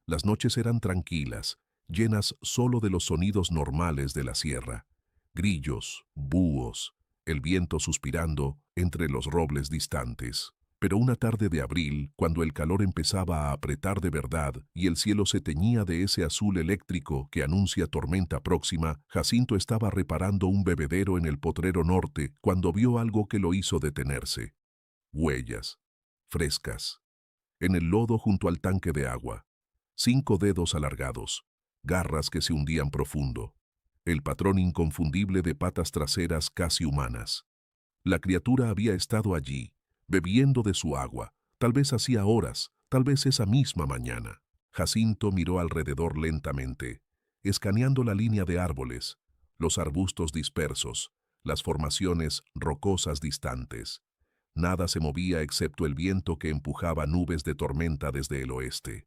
Las noches eran tranquilas, llenas solo de los sonidos normales de la sierra. Grillos, búhos, el viento suspirando entre los robles distantes. Pero una tarde de abril, cuando el calor empezaba a apretar de verdad y el cielo se teñía de ese azul eléctrico que anuncia tormenta próxima, Jacinto estaba reparando un bebedero en el potrero norte cuando vio algo que lo hizo detenerse. Huellas. Frescas. En el lodo junto al tanque de agua. 5 dedos alargados. Garras que se hundían profundo. El patrón inconfundible de patas traseras casi humanas. La criatura había estado allí, bebiendo de su agua, tal vez hacía horas, tal vez esa misma mañana. Jacinto miró alrededor lentamente, escaneando la línea de árboles, los arbustos dispersos, las formaciones rocosas distantes. Nada se movía excepto el viento que empujaba nubes de tormenta desde el oeste.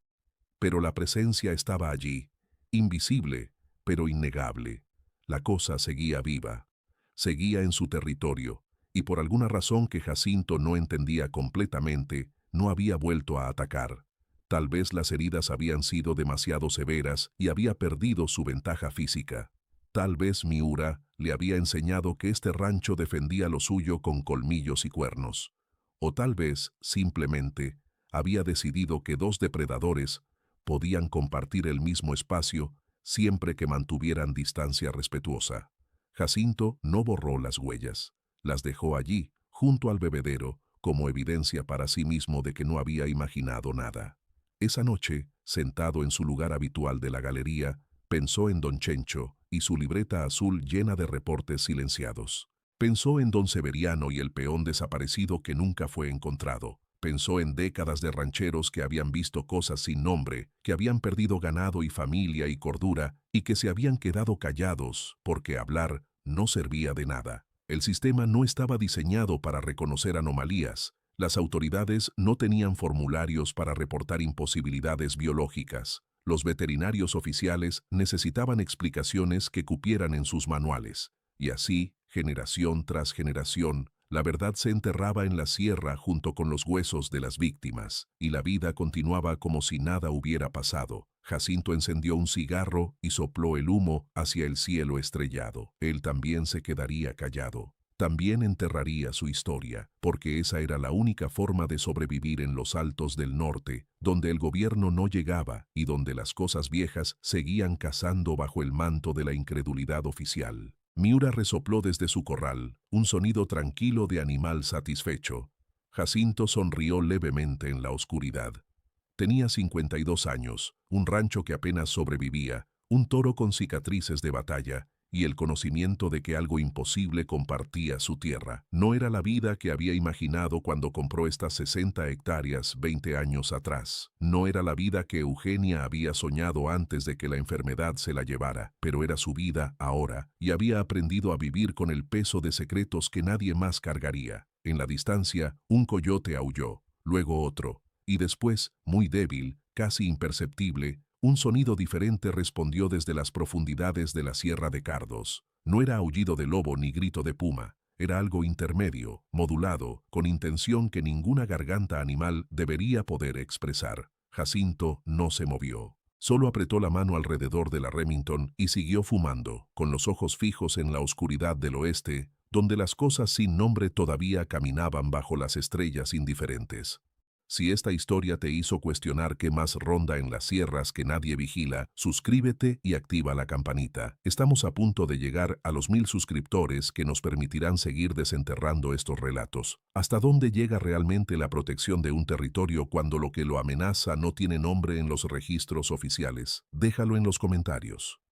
Pero la presencia estaba allí, invisible, pero innegable. La cosa seguía viva, seguía en su territorio, y por alguna razón que Jacinto no entendía completamente, no había vuelto a atacar. Tal vez las heridas habían sido demasiado severas y había perdido su ventaja física. Tal vez Miura le había enseñado que este rancho defendía lo suyo con colmillos y cuernos. O tal vez, simplemente, había decidido que dos depredadores podían compartir el mismo espacio siempre que mantuvieran distancia respetuosa. Jacinto no borró las huellas. Las dejó allí, junto al bebedero, como evidencia para sí mismo de que no había imaginado nada. Esa noche, sentado en su lugar habitual de la galería, pensó en don Chencho y su libreta azul llena de reportes silenciados. Pensó en don Severiano y el peón desaparecido que nunca fue encontrado. Pensó en décadas de rancheros que habían visto cosas sin nombre, que habían perdido ganado y familia y cordura, y que se habían quedado callados porque hablar no servía de nada. El sistema no estaba diseñado para reconocer anomalías. Las autoridades no tenían formularios para reportar imposibilidades biológicas. Los veterinarios oficiales necesitaban explicaciones que cupieran en sus manuales. Y así, generación tras generación, la verdad se enterraba en la sierra junto con los huesos de las víctimas, y la vida continuaba como si nada hubiera pasado. Jacinto encendió un cigarro y sopló el humo hacia el cielo estrellado. Él también se quedaría callado. También enterraría su historia, porque esa era la única forma de sobrevivir en los altos del norte, donde el gobierno no llegaba y donde las cosas viejas seguían cazando bajo el manto de la incredulidad oficial. Miura resopló desde su corral, un sonido tranquilo de animal satisfecho. Jacinto sonrió levemente en la oscuridad. Tenía 52 años, un rancho que apenas sobrevivía, un toro con cicatrices de batalla, y el conocimiento de que algo imposible compartía su tierra. No era la vida que había imaginado cuando compró estas 60 hectáreas 20 años atrás. No era la vida que Eugenia había soñado antes de que la enfermedad se la llevara, pero era su vida ahora, y había aprendido a vivir con el peso de secretos que nadie más cargaría. En la distancia, un coyote aulló, luego otro, y después, muy débil, casi imperceptible, un sonido diferente respondió desde las profundidades de la Sierra de Cardos. No era aullido de lobo ni grito de puma, era algo intermedio, modulado, con intención que ninguna garganta animal debería poder expresar. Jacinto no se movió. Solo apretó la mano alrededor de la Remington y siguió fumando, con los ojos fijos en la oscuridad del oeste, donde las cosas sin nombre todavía caminaban bajo las estrellas indiferentes. Si esta historia te hizo cuestionar qué más ronda en las sierras que nadie vigila, suscríbete y activa la campanita. Estamos a punto de llegar a los 1000 suscriptores que nos permitirán seguir desenterrando estos relatos. ¿Hasta dónde llega realmente la protección de un territorio cuando lo que lo amenaza no tiene nombre en los registros oficiales? Déjalo en los comentarios.